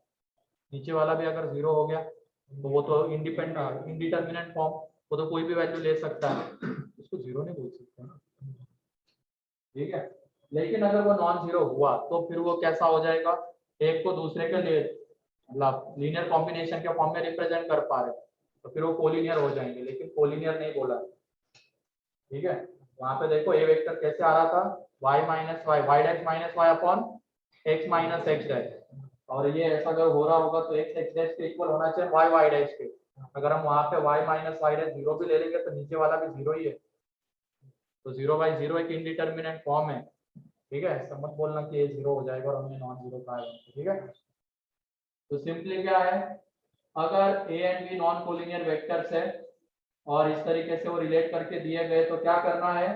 नीचे वाला भी अगर जीरो हो गया तो वो तो इंडिपेंडेंट इंडिटरमिनेंट फॉर्म, वो तो कोई भी वैल्यू ले सकता है, उसको जीरो नहीं बोल सकते ना, ठीक है। लेकिन अगर वो नॉन जीरो हुआ तो फिर वो कैसा हो जाएगा? एक को दूसरे के लिए मतलब लीनियर कॉम्बिनेशन के फॉर्म में रिप्रेजेंट कर पा रहे, तो फिर वो कोलिनियर हो जाएंगे, लेकिन कोलिनियर नहीं बोला, ठीक है। वहां पे देखो a वेक्टर कैसे आ रहा था? y minus y, y dash minus y upon x minus x dash, और ये ऐसा अगर हो रहा होगा तो x x डैश के इक्वल होना चाहिए y y डैश के। अगर हम वहां पे y minus y dash zero भी ले लेंगे तो नीचे वाला भी जीरो ही है, तो जीरो बाई जीरो एक इनडिटरमिनेंट फॉर्म है, ठीक है। ऐसा मत बोलना कि ये जीरो हो जाएगा और हमने नॉन जीरो कहा है, ठीक है। तो सिंपली क्या है, अगर a and b non collinear vectors है और इस तरीके से वो रिलेट करके दिए गए, तो क्या करना है?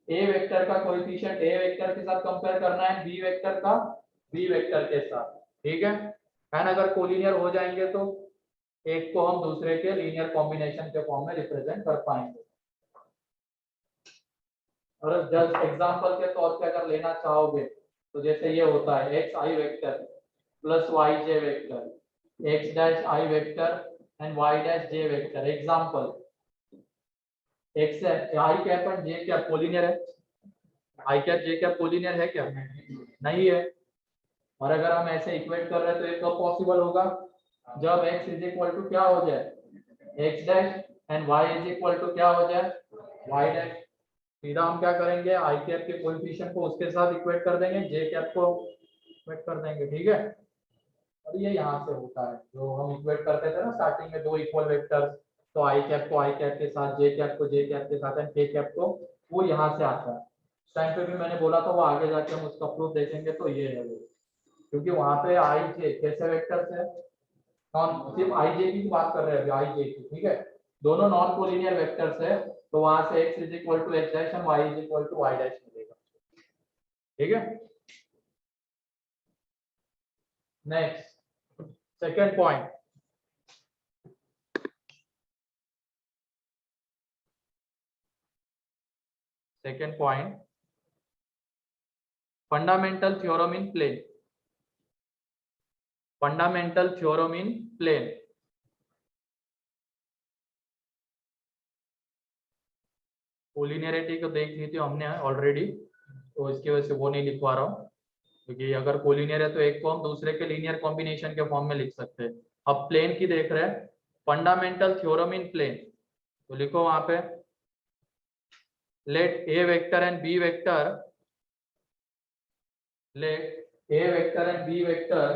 a वेक्टर का कोएफिशिएंट a वेक्टर के साथ कंपेयर करना है, b वेक्टर का b वेक्टर के साथ, ठीक है। एंड अगर कोलिनियर हो जाएंगे तो एक को हम दूसरे के लीनियर कॉम्बिनेशन के फॉर्म में रिप्रेजेंट कर पाएंगे। और जस्ट एग्जांपल के तौर पे अगर लेना चाहोगे तो जैसे ये होता है x i vector plus y j vector x dash i vector and y dash j vector. Example x i cap and j cap collinear है, i cap j cap collinear है क्या? नहीं है। और अगर हम ऐसे इक्वेट कर रहे हैं तो ये कब पॉसिबल होगा? जब x इज इक्वल टू क्या हो जाए x dash and y is equal to क्या हो जाए y डैश। सीधा हम क्या करेंगे आई कैप के कोएफिशिएंट को उसके साथ इक्वेट कर देंगे, जे कैप को इक्वेट कर देंगे, ठीक है। और ये यहाँ से होता है जो हम इक्वेट करते थे ना स्टार्टिंग में, दो इक्वल वेक्टर्स, तो आई कैप को आई कैप के साथ, जे कैप को जे कैप के साथ एंड के कैप को, वो यहाँ से आता है। उस टाइम पे भी मैंने बोला था वो आगे जाके हम उसका प्रूफ देखेंगे, तो ये है वो, क्योंकि वहां पे आई जे कैसे वेक्टर्स है, नॉन, सिर्फ आई जे की बात कर रहे हैं अभी, आई जे की, ठीक है, दोनों नॉन कोलिनियर वेक्टर्स है, तो वहां से x is equal to x dash and y is equal to y dash मिलेगा, ठीक है। Next second point, second point fundamental theorem in plane, fundamental theorem in plane. Collinearity को देख ली थी हमने ऑलरेडी, तो इसकी वजह से वो नहीं लिखवा रहा हूँ, क्योंकि अगर कोलिनियर है तो एक को हम दूसरे के लीनियर कॉम्बिनेशन के फॉर्म में लिख सकते हैं। अब प्लेन की देख रहे हैं, फंडामेंटल थ्योरम इन प्लेन, तो लिखो वहां पे let A vector and B vector, let a vector and b vector,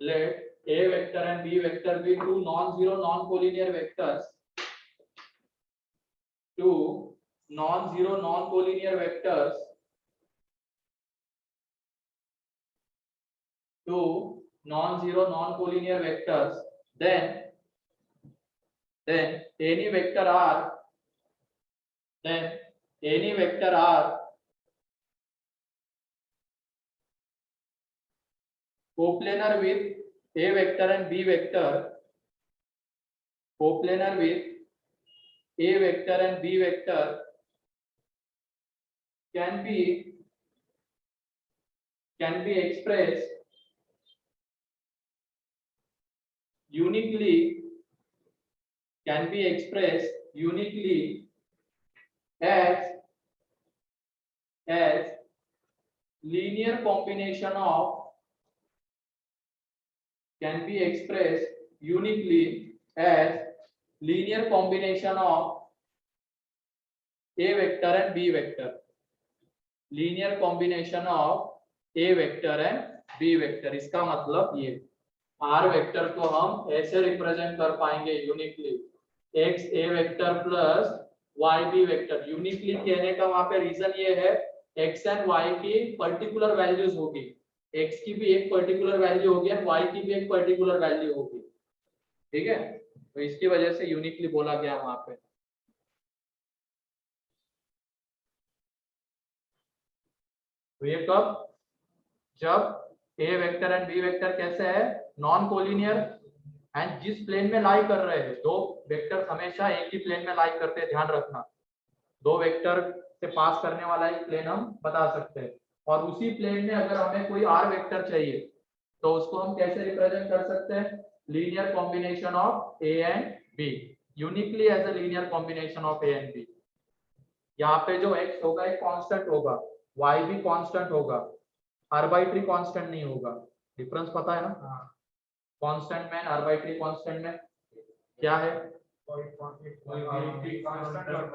let a vector and b vector be two non-zero non-collinear vectors, two non-zero non-collinear vectors, two non-zero non-collinear vectors, then any vector r, then any vector r coplanar with a vector and b vector, coplanar with a vector and b vector can be expressed uniquely, can be expressed uniquely as linear combination of, can be expressed uniquely as linear combination of a vector and b vector, linear combination of a vector and b vector। इसका मतलब ये r vector को हम ऐसे represent कर पाएंगे uniquely, x a vector plus y b vector. Uniquely कहने का वहां पे रीजन ये है, x एंड y की पर्टिकुलर वैल्यूज होगी, x की भी एक पर्टिकुलर वैल्यू होगी और y की भी एक पर्टिकुलर वैल्यू होगी, ठीक है, तो इसकी वजह से यूनिकली बोला गया वहां पे। तो ये कब, जब a vector and b vector कैसे है, नॉन कोलिनियर, एंड जिस प्लेन में लाई कर रहे हैं, दो वेक्टर्स हमेशा एक ही प्लेन में लाई करते हैं, ध्यान रखना, दो वेक्टर से पास करने वाला एक प्लेन हम बता सकते हैं, और उसी प्लेन में अगर हमें कोई r वेक्टर चाहिए तो उसको हम कैसे रिप्रेजेंट कर सकते हैं, linear combination of a and b, uniquely as a linear combination of a and b। यहाँ पे जो x होगा एक कांस्टेंट होगा, y भी कांस्टेंट होगा, आर्बिट्री कांस्टेंट नहीं होगा, डिफरेंस पता है ना, कांस्टेंट में आर्बिट्री कांस्टेंट में क्या है,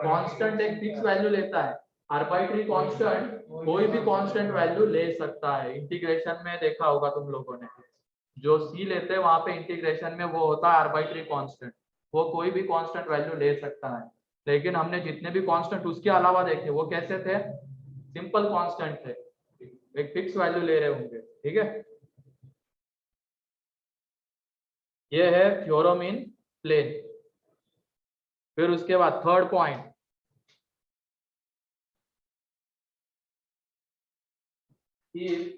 कांस्टेंट एक फिक्स वैल्यू लेता है, आर्बिट्री कांस्टेंट कोई भी कांस्टेंट वैल्यू ले सकता है। इंटीग्रेशन में देखा होगा तुम लोगों ने, जो सी लेते हैं वहां पे इंटीग्रेशन में वो होता है आर्बिट्री कांस्टेंट, वो कोई भी कांस्टेंट वैल्यू ले सकता है। लेकिन हमने जितने भी कांस्टेंट उसके अलावा देखे वो कैसे थे, सिंपल कांस्टेंट थे, एक फिक्स वैल्यू ले रहे होंगे, ठीक है। ये है थ्योरम इन प्लेन। फिर उसके बाद third point, if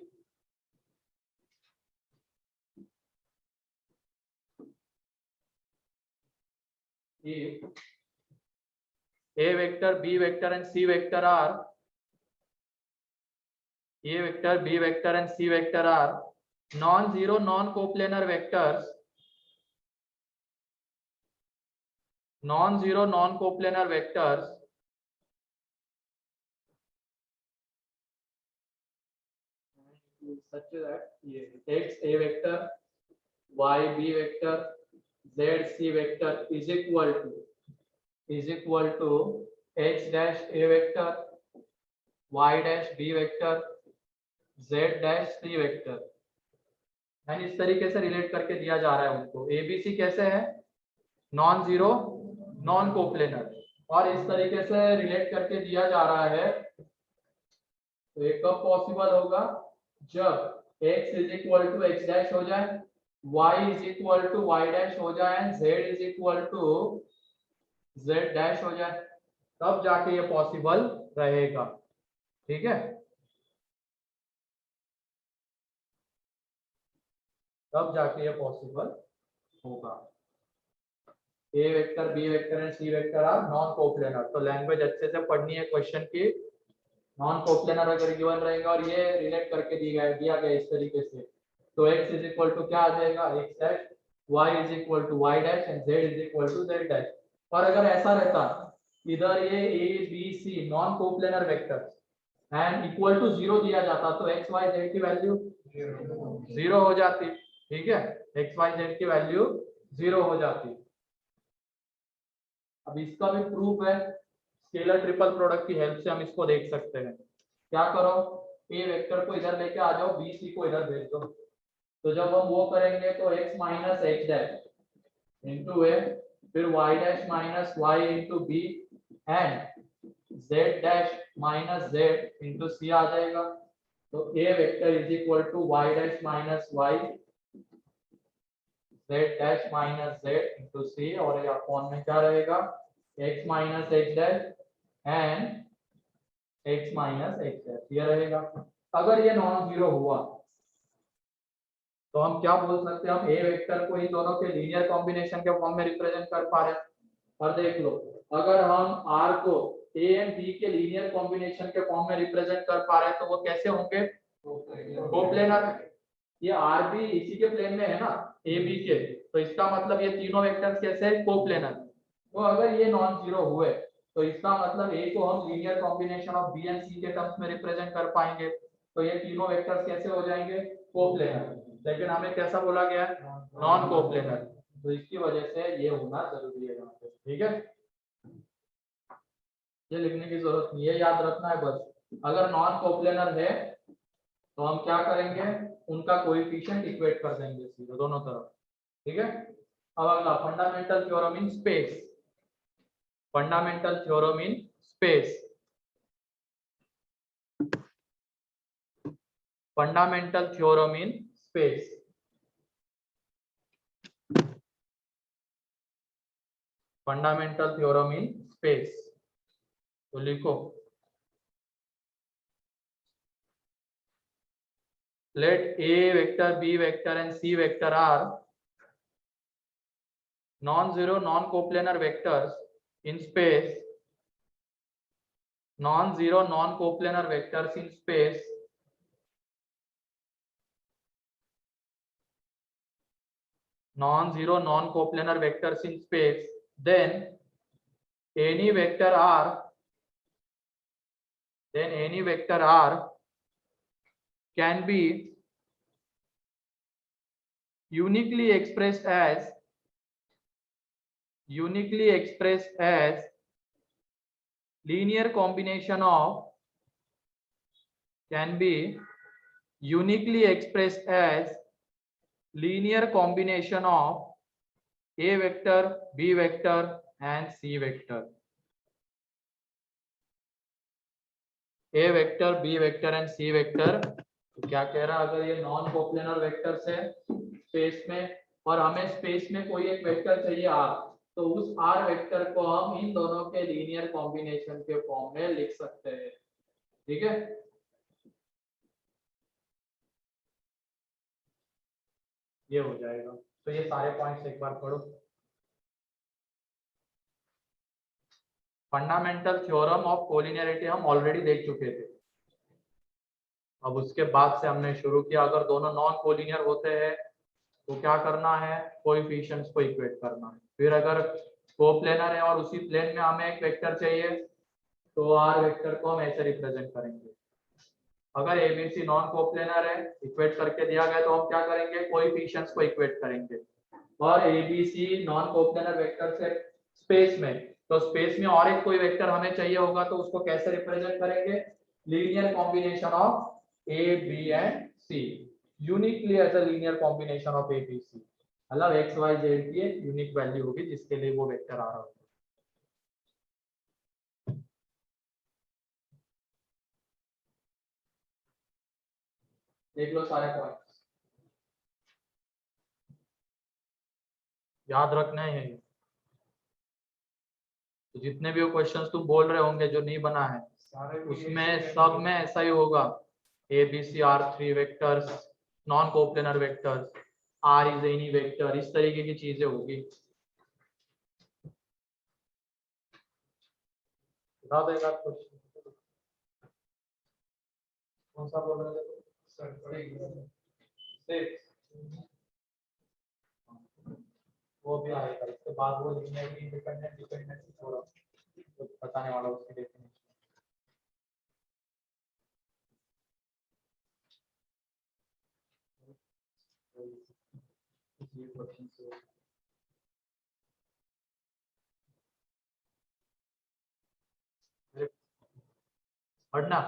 A vector, B vector and C vector are A vector, B vector and C vector are non-zero non-coplanar vectors, non-zero non-coplanar vectors such that x A vector, y B vector, z C vector is equal to x dash A vector, y dash B vector, z dash C vector। यानी इस तरीके से relate करके दिया जा रहा है उनको। एबीसी कैसे है? नॉन जीरो नॉन कोप्लेनर, और इस तरीके से रिलेट करके दिया जा रहा है। तो ये कब पॉसिबल होगा? जब x is equal to x dash हो जाए, y is equal to y dash हो जाए and z is equal to z dash हो जाए, तब जाके ये पॉसिबल रहेगा। ठीक है, तब जाके ये पॉसिबल होगा। A vector, b vector and c vector are non coplanar. तो लैंग्वेज अच्छे से पढ़नी है क्वेश्चन की। नॉन कोप्लेनर अगर गिवन रहेगा और ये रिलेट करके दिया गया इस तरीके से, तो x इज इक्वल टू क्या आ जाएगा? x dash, y is equal to y dash and z is equal to z dash. और अगर ऐसा रहता इधर ये a b c non coplanar vectors and equal to 0 दिया जाता, तो x y z की वैल्यू 0 हो जाती। ठीक है, x y z की वैल्यू 0 हो जाती। अब इसका भी प्रूफ है, स्केलर ट्रिपल प्रोडक्ट की हेल्प से हम इसको देख सकते हैं। क्या करो, ए वेक्टर को इधर लेके आ जाओ, बी सी को इधर भेज दो। तो जब हम वो करेंगे तो x minus x dash into a, फिर y dash minus y into b and z dash minus z into c आ जाएगा। तो a vector is equal to y dash minus y, z dash minus z into c, और ये upon में क्या रहेगा? x minus x dash and x minus x dash ये रहेगा। अगर ये नॉन जीरो हुआ तो हम क्या बोल सकते हैं? हम ए वेक्टर को इन दोनों के लीनियर कॉम्बिनेशन के फॉर्म में रिप्रेजेंट कर पा रहे हैं। और देख लो, अगर हम r को a एंड b के लीनियर कॉम्बिनेशन के फॉर्म में रिप्रेजेंट कर पा रहे हैं, तो वो कैसे होंगे? कोप्लेनर। ये r भी इसी के प्लेन में है ना, a b के, तो इसका मतलब ये तीनों वेक्टर्स कैसे है? कोप्लेनर। तो अगर ये नॉन जीरो हुए तो इसका मतलब a को हम linear combination of b and c के टर्म्स में रिप्रेजेंट कर पाएंगे। तो ये तीनों वेक्टर्स कैसे हो जाएंगे? कोप्लेनर। लेकिन हमें कैसा बोला गया है? Non coplanar. तो इसकी वजह से ये होना जरूरी है यहाँ पे। ठीक है, ये लिखने की जरूरत नहीं है, याद रखना है बस। अगर नॉन कोप्लेनर है तो हम क्या करेंगे? उनका कोएफिशिएंट इक्वेट कर देंगे सीधे दोनों तरफ। ठीक है, अब अगला fundamental theorem in space. Fundamental theorem in space. Fundamental theorem in space. Fundamental theorem in space, तो लिखो, let a vector, b vector and c vector are non-zero non-coplanar vectors in space, non-zero non-coplanar vectors in space non-zero non-coplanar vectors in space, then any vector r can be uniquely expressed as linear combination of a vector, b vector and c vector. a vector, b vector and c vector। तो क्या कह रहा है? अगर ये non coplanar vectors है space में और हमें स्पेस में कोई एक वेक्टर चाहिए r, तो उस r वेक्टर को हम इन दोनों के लीनियर कॉम्बिनेशन के फॉर्म में लिख सकते हैं। ठीक है, ये हो जाएगा। तो ये सारे पॉइंट्स एक बार पढ़ो। फंडामेंटल थ्योरम ऑफ कोलिनियरिटी हम ऑलरेडी देख चुके थे। अब उसके बाद से हमने शुरू किया, अगर दोनों नॉन कोलिनियर होते हैं तो क्या करना है, कोएफिशिएंट्स को इक्वेट करना है। फिर अगर कोप्लेनर है और उसी प्लेन में हमें एक वेक्टर चाहिए तो आर वेक्टर को हम ऐसे रिप्रेजेंट करेंगे। अगर एबीसी नॉन कोप्लेनर है, इक्वेट करके दिया गया तो हम क्या करेंगे, कोएफिशिएंट्स को इक्वेट करेंगे। और एबीसी नॉन कोप्लेनर वेक्टर से स्पेस में, तो स्पेस में और एक कोई वेक्टर हमें चाहिए होगा तो उसको कैसे रिप्रेजेंट करेंगे, linear combination of A B and C, uniquely as a linear combination of A B C. मतलब एक्स वाई जेड की एक यूनिक वैल्यू होगी जिसके लिए वो वेक्टर आ रहा होगा। देख लो सारे पॉइंट्स, याद रखना है। तो जितने भी वो क्वेश्चंस तुम बोल रहे होंगे जो नहीं बना है, सारे उसमें सब में ऐसा ही होगा। A B C are 3 vectors, non coplanar vectors, R is any vector, इस तरीके की चीजें होगी। बता देगा क्वेश्चन कौन सा बोल रहे थे? वो भी आएगा इसके बाद, वो लीनियरली इंडिपेंडेंट डिपेंडेंट थ्योरम बताने वाला उसकी डेफिनेशन। ये क्वेश्चन से पढ़ना।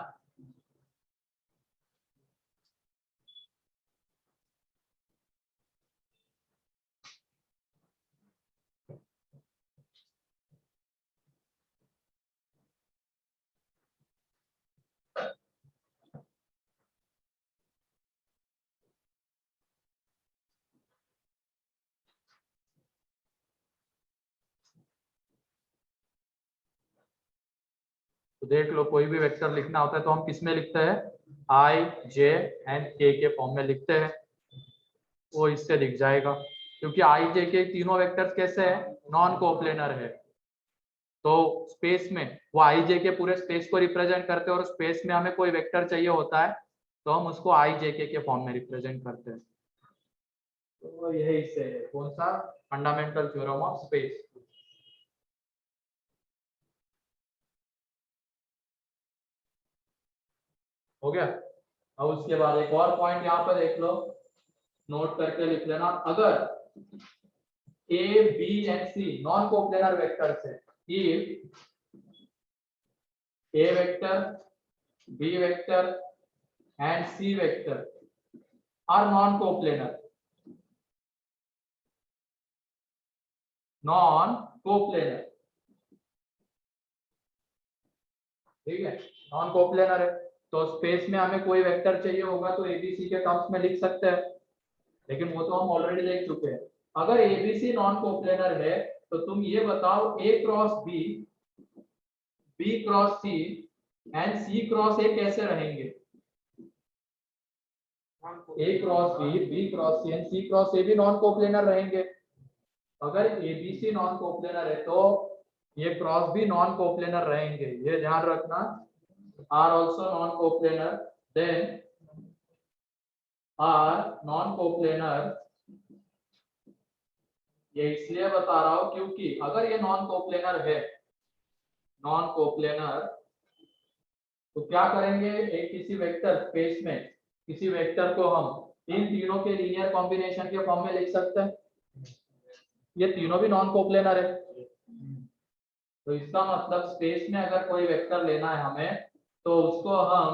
तो देख लो, कोई भी वेक्टर लिखना होता है तो हम किस में लिखते हैं, आई जे एंड के फॉर्म में लिखते हैं। वो इससे दिख जाएगा, क्योंकि आई जे के तीनों वेक्टर्स कैसे हैं, नॉन कोप्लेनर है। तो स्पेस में वो आई जे के पूरे स्पेस को रिप्रेजेंट करते हैं, और स्पेस में हमें कोई वेक्टर चाहिए होता है तो हम उसको आई जे के फॉर्म में रिप्रेजेंट करते हैं। तो यही इससे है, कौन सा, फंडामेंटल थ्योरम ऑफ स्पेस। हो गया। अब उसके बाद एक और पॉइंट यहाँ पर देख लो, नोट करके लिख लेना। अगर a B and c non coplanar vectors है, if a vector, b vector and c vector are non coplanar, non coplanar, ठीक है, नॉन कोप्लेनर है तो स्पेस में हमें कोई वेक्टर चाहिए होगा तो एबीसी के टर्म्स में लिख सकते हैं, लेकिन वो तो हम ऑलरेडी देख चुके हैं। अगर एबीसी नॉन कोप्लेनर है तो तुम ये बताओ a cross b, b cross c and c cross a कैसे रहेंगे। A cross b cross c and c cross a भी नॉन कोप्लेनर रहेंगे। अगर एबीसी नॉन कोप्लेनर है तो ये क्रॉस भी नॉन कोप्लेनर रहेंगे, ये ध्यान रखना। R also non coplanar, then R non coplanar. ये इसलिए बता रहा हूं क्योंकि अगर ये नॉन कोप्लेनर है, नॉन कोप्लेनर, तो क्या करेंगे, एक किसी वेक्टर स्पेस में किसी वेक्टर को हम इन तीनों के लीनियर कॉम्बिनेशन के फॉर्म में लिख सकते हैं। ये तीनों भी नॉन कोप्लेनर है, तो इसका मतलब स्पेस में अगर कोई वेक्टर लेना है हमें तो उसको हम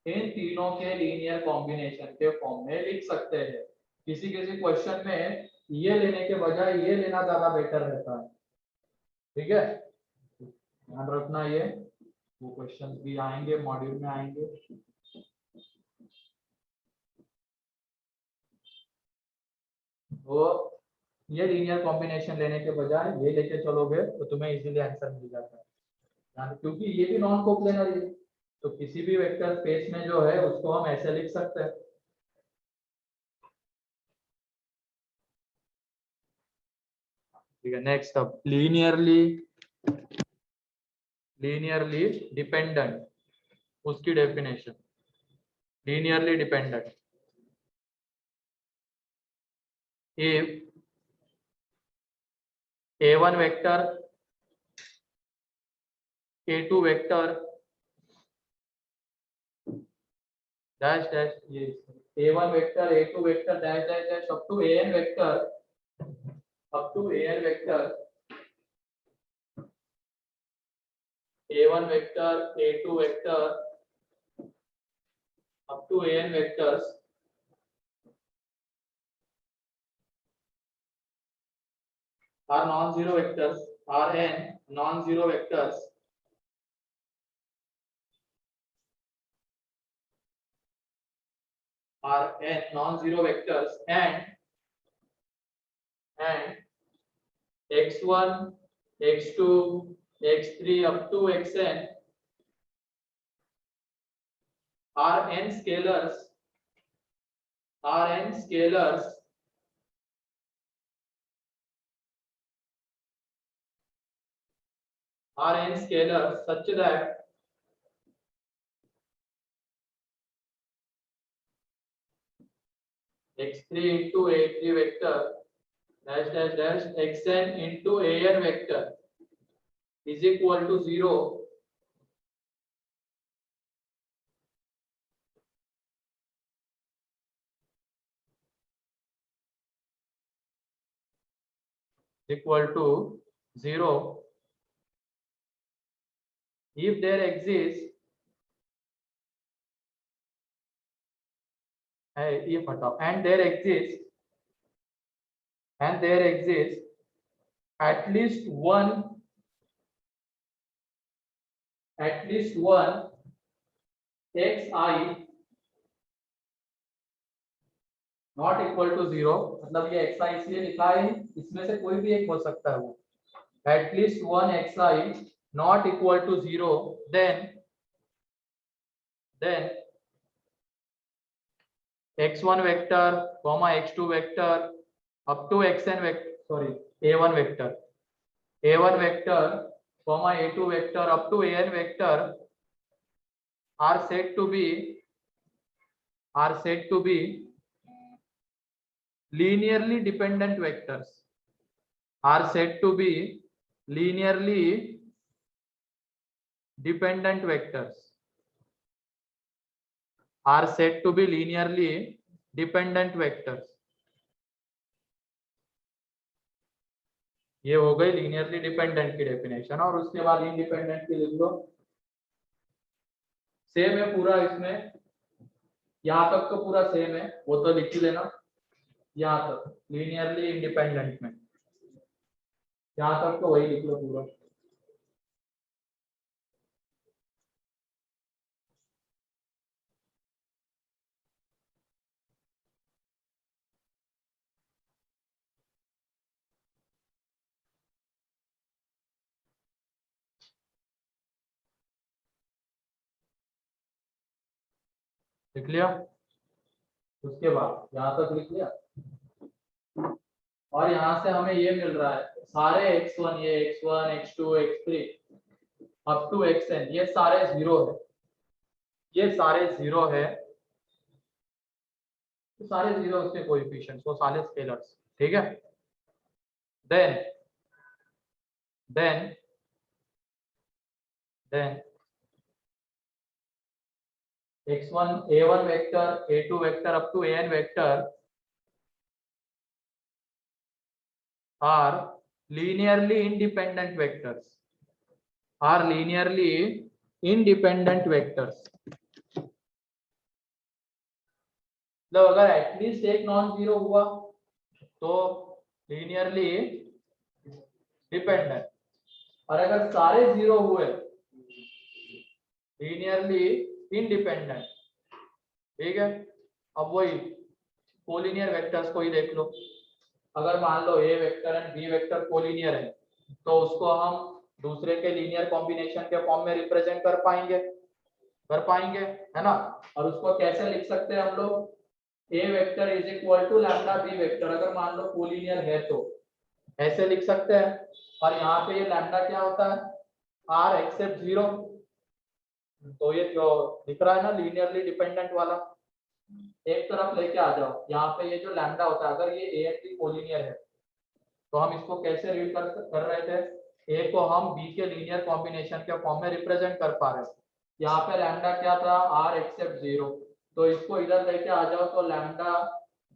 इन तीनों के लीनियर कॉम्बिनेशन के फॉर्म में लिख सकते हैं। किसी किसी क्वेश्चन में ये लेने के बजाय ये लेना ज्यादा बेटर रहता है, ठीक है, ध्यान रखना। ये वो क्वेश्चन भी आएंगे, मॉड्यूल में आएंगे। तो ये लीनियर कॉम्बिनेशन लेने के बजाय ये लेके चलोगे तो तुम्हें इजीली आंसर मिल जाता है, क्योंकि ये भी नॉन कोप्लेनर है। तो किसी भी वेक्टर स्पेस में जो है उसको हम ऐसे लिख सकते हैं। ठीक है, नेक्स्ट अब लीनियरली लीनियरली डिपेंडेंट, उसकी definition linearly dependent. if a1 vector a2 vector dash dash ये a1 vector a2 vector dash dash dash up to an vector a1 vector a2 vector up to an vectors are non-zero vectors, are n non-zero vectors and x1 x2 x3 up to xn are n scalars such that x3 into a3 vector dash dash dash xn into an vector is equal to 0 if there exists and there exists at least one xi not equal to 0, मतलब ये xi इसलिए लिखा है, इसमें से कोई भी एक हो सकता है वो, at least one xi not equal to 0, then x1 vector comma x2 vector up to xn vector a1 vector comma a2 vector up to an vector are said to be linearly dependent vectors, are said to be linearly dependent vectors, are said to be linearly dependent vectors। ये हो गई linearly dependent की definition, और उसके बाद independent की लिख लो। Same है पूरा, इसमें यहाँ तक तो पूरा सेम है, वो तो लिख ही लेना। यहाँ तक लीनियरली इंडिपेंडेंट में यहाँ तक तो वही लिख लो पूरा। लिख लिया, उसके बाद यहाँ तक लिख लिया, और यहाँ से हमें ये मिल रहा है सारे x1, ये x1 x2 x3 up to xn, ये सारे जीरो है, ये सारे जीरो है, तो सारे जीरो उसके कोएफिशिएंट्स, वो सारे स्केलर्स, ठीक है। Then x1 a1 vector a2 vector up to an vector are linearly independent vectors, मतलब अगर एटलीस्ट एक नॉन जीरो हुआ तो लीनियरली डिपेंडेंट, और अगर सारे जीरो हुए लीनियरली इंडिपेंडेंट, ठीक है। अब वही कोलिनियर वेक्टर्स को ही देख लो, अगर मान लो a vector and B vector collinear है तो उसको हम दूसरे के लीनियर कॉम्बिनेशन के फॉर्म में रिप्रेजेंट कर पाएंगे, है ना। और उसको कैसे लिख सकते हैं हम लोग, a vector is equal to lambda B vector, अगर मान लो कोलिनियर है तो ऐसे लिख सकते हैं। और यहाँ पे ये लैम्डा क्या होता है, आर एक्सेप्ट 0, तो ये जो दिख रहा है ना लीनियरली डिपेंडेंट वाला, एक तरफ लेके आ जाओ। यहाँ पे ये जो लैम्डा होता है, अगर ये ए एंड बी कोलिनियर है तो हम इसको कैसे रीड कर रहे थे, ए को हम बी के लीनियर कॉम्बिनेशन के फॉर्म में रिप्रेजेंट कर पा रहे हैं। यहाँ पे लैम्डा क्या था, आर एक्सेप्ट 0, तो इसको इधर लेके आ जाओ तो lambda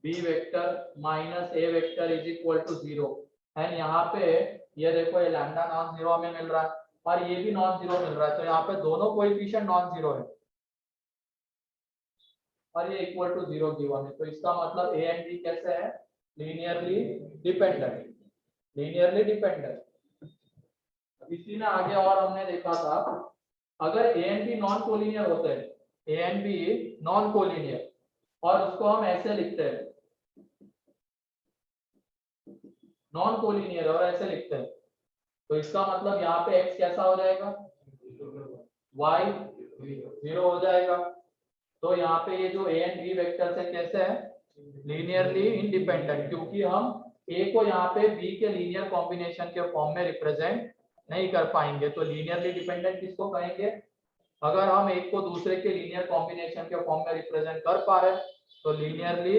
B vector minus A vector is equal to 0। And यहाँ पे ये देखो ये लैम्डा नॉन जीरो हमें मिल रहा है और ये भी नॉन जीरो मिल रहा है, तो यहाँ पे दोनों कोएफिशिएंट नॉन जीरो है और ये इक्वल टू 0 गिवन है। तो इसका मतलब ए एंड बी कैसे है, लीनियरली डिपेंडेंट, लीनियरली डिपेंडेंट। इसी में आगे और हमने देखा था, अगर A and B non collinear होते हैं, A and B non collinear, और उसको हम ऐसे लिखते हैं नॉन कोलिनियर और ऐसे लिखते हैं, तो इसका मतलब यहाँ पे x कैसा हो जाएगा, y 0 हो जाएगा। तो यहाँ पे ये जो ए एंड बी वेक्टर्स है कैसे है, लीनियरली इंडिपेंडेंट, क्योंकि हम ए को यहाँ पे बी के लीनियर कॉम्बिनेशन के फॉर्म में रिप्रेजेंट नहीं कर पाएंगे। तो लीनियरली डिपेंडेंट किसको कहेंगे, अगर हम एक को दूसरे के लीनियर कॉम्बिनेशन के फॉर्म में रिप्रेजेंट कर पा रहे तो लीनियरली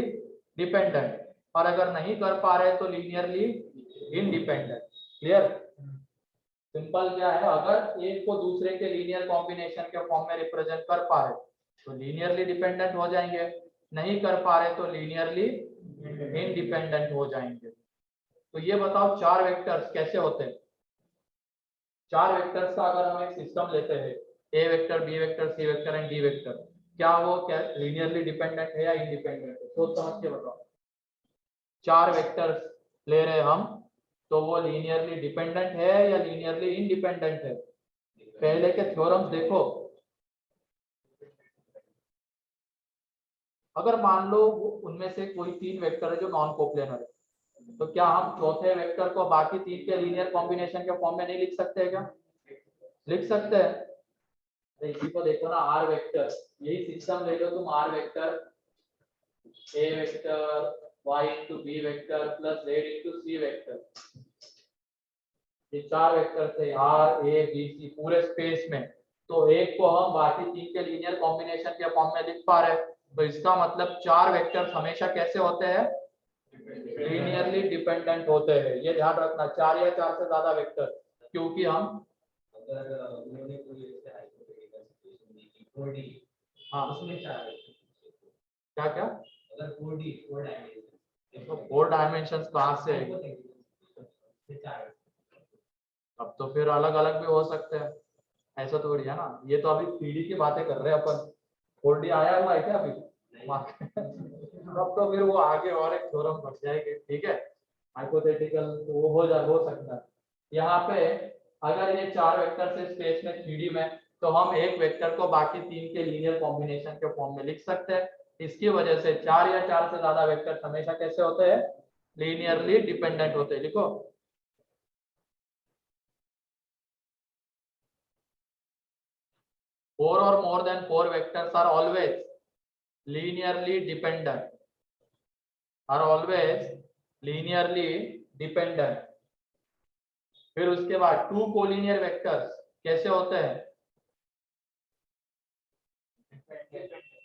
डिपेंडेंट, और अगर नहीं कर पा रहे तो लीनियरली इंडिपेंडेंट। क्लियर, सिंपल क्या है, अगर एक को दूसरे के लीनियर कॉम्बिनेशन के फॉर्म में रिप्रेजेंट कर पा रहे तो लीनियरली डिपेंडेंट हो जाएंगे, नहीं कर पा रहे तो लीनियरली इंडिपेंडेंट हो जाएंगे। तो ये बताओ चार वेक्टर्स कैसे होते हैं, चार वेक्टर्स का अगर हम एक सिस्टम लेते हैं, a vector, b vector, c vector and d vector, क्या वो क्या लीनियरली डिपेंडेंट है या इंडिपेंडेंट है, सोच समझ के बताओ। चार वेक्टर्स ले रहे हैं हम, तो वो लीनियरली डिपेंडेंट है या लीनियरली इंडिपेंडेंट है। पहले के थ्योरम्स देखो, अगर मान लो उनमें से कोई तीन वेक्टर है जो नॉन कोप्लेनर है, तो क्या हम चौथे वेक्टर को बाकी तीन के लीनियर कॉम्बिनेशन के फॉर्म में नहीं लिख सकते हैं क्या, लिख सकते हैं। तो इसी को देखो ना, आर वेक्टर, यही सिस्टम ले लो तुम, R vector, A vector, y into b vector plus z into c vector, ये चार वेक्टर थे आर ए बी सी पूरे स्पेस में, तो एक को हम बाकी तीन के लीनियर कॉम्बिनेशन के फॉर्म में लिख पा रहे, तो इसका मतलब चार वेक्टर्स हमेशा कैसे होते हैं, लीनियरली डिपेंडेंट होते हैं। ये ध्यान रखना, चार या चार से ज्यादा वेक्टर, क्योंकि हम हाँ क्या क्या तो 4 डायमेंशंस कहाँ से, अब तो फिर अलग अलग भी हो सकते हैं, ऐसा थोड़ी है ना। ये तो अभी 3D की बातें कर रहे हैं अपन, 4D आया हुआ है क्या अभी अब तो फिर वो आगे और एक थ्योरम बढ़ जाएगी, ठीक है, हाइपोथेटिकल तो वो हो सकता है। यहाँ पे अगर ये चार वेक्टर से स्पेस में 3D में, तो हम एक वेक्टर को बाकी तीन के लीनियर कॉम्बिनेशन के फॉर्म में लिख सकते हैं। इसकी वजह से चार या चार से ज्यादा वेक्टर हमेशा कैसे होते हैं, लीनियरली डिपेंडेंट होते हैं। लिखो, four or more than four vectors are always linearly dependent, are always linearly dependent। फिर उसके बाद टू कोलिनियर वेक्टर्स कैसे होते हैं,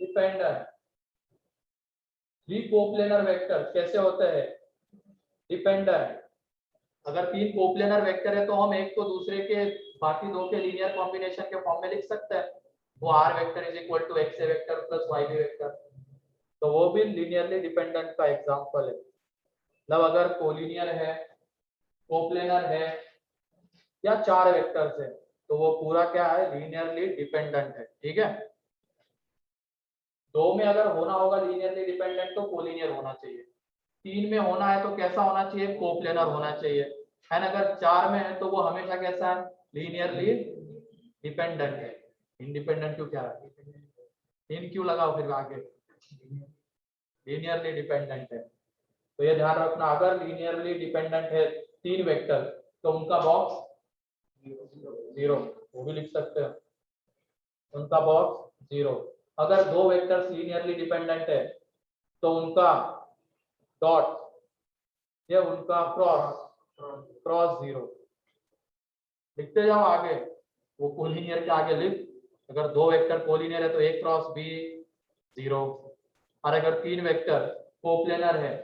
डिपेंडेंट। थ्री कोप्लेनर वेक्टर्स कैसे होते हैं, डिपेंडेंट। अगर तीन कोप्लेनर वेक्टर है तो हम एक को दूसरे के बाकी दो के लीनियर कॉम्बिनेशन के फॉर्म में लिख सकते हैं, वो R vector is equal to x A vector plus y B vector, तो वो भी लीनियरली डिपेंडेंट का एग्जांपल है। मतलब अगर कोलिनियर है, कोप्लेनर है या चार वेक्टर्स है, तो वो पूरा क्या है, लीनियरली डिपेंडेंट है, ठीक है। दो में अगर होना होगा लीनियरली डिपेंडेंट तो कोलिनियर होना चाहिए, तीन में होना है तो कैसा होना चाहिए, कोप्लेनर होना चाहिए, एंड अगर चार में है तो वो हमेशा कैसा है, लीनियरली डिपेंडेंट है। इंडिपेंडेंट क्यों, क्या तीन क्यों लगाओ फिर आगे, लीनियरली डिपेंडेंट है। तो ये ध्यान रखना, अगर लीनियरली डिपेंडेंट है तीन वेक्टर तो उनका बॉक्स 0, वो भी लिख सकते हैं, उनका बॉक्स 0। अगर दो वेक्टर्स लीनियरली डिपेंडेंट है तो उनका डॉट या उनका क्रॉस 0, लिखते जाओ आगे। वो कोलिनियर के आगे लिख, अगर 2 वेक्टर कोलिनियर है तो A क्रॉस B 0, और अगर 3 वेक्टर कोप्लेनर है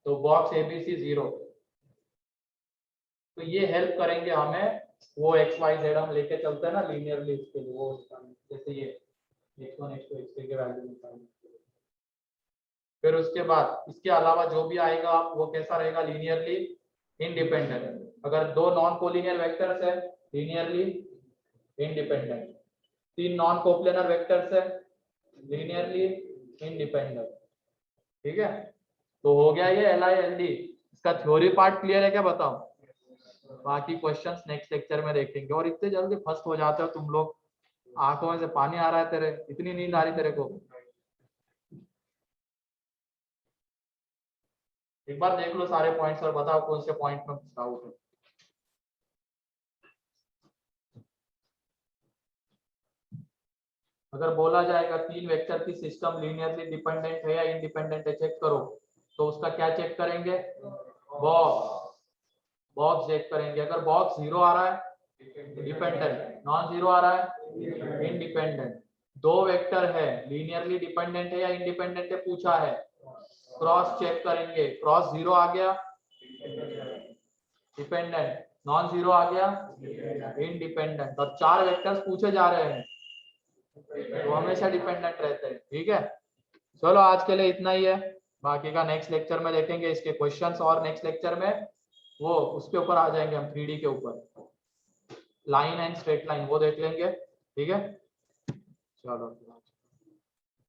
तो बॉक्स ABC 0। तो ये हेल्प करेंगे हमें, वो XYZ हम लेके चलते हैं ना लीनियरली, इसके लिए वो जैसे ये x1 x2 x3 के वैल्यू निकालने के लिए। फिर उसके बाद इसके अलावा जो भी आएगा वो कैसा रहेगा, लीनियरली इंडिपेंडेंट। अगर 2 नॉन कोलिनियर वेक्टर्स है linearly independent, 3 non coplanar vectors है लीनियरली इंडिपेंडेंट। ठीक है, तो हो गया ये LILD। इसका थ्योरी पार्ट क्लियर है क्या बताओ? बाकी क्वेश्चंस नेक्स्ट लेक्चर में देखेंगे। और इतने जल्दी फर्स्ट हो जाते हो तुम लोग, आंखों में से पानी आ रहा है तेरे, इतनी नींद आ रही तेरे को? एक बार देख लो सारे पॉइंट्स और बताओ कौन से पॉइंट में डाउट है। अगर बोला जाएगा 3 वेक्टर की सिस्टम लीनियरली डिपेंडेंट है या इंडिपेंडेंट है चेक करो, तो उसका क्या चेक करेंगे? बॉक्स चेक करेंगे। अगर बॉक्स 0 आ रहा है डिपेंडेंट, नॉन 0 आ रहा है इंडिपेंडेंट। 2 वेक्टर है लीनियरली डिपेंडेंट है या इंडिपेंडेंट है पूछा है, क्रॉस चेक करेंगे। क्रॉस 0 आ गया डिपेंडेंट, नॉन 0 आ गया इंडिपेंडेंट। और 4 वेक्टर्स पूछे जा रहे हैं तो हमेशा डिपेंडेंट रहते हैं। ठीक है, चलो आज के लिए इतना ही है, बाकी का नेक्स्ट लेक्चर में देखेंगे इसके क्वेश्चंस। और नेक्स्ट लेक्चर में वो उसके ऊपर आ जाएंगे हम 3D के ऊपर, लाइन एंड स्ट्रेट लाइन, वो देख लेंगे। ठीक है, चलो।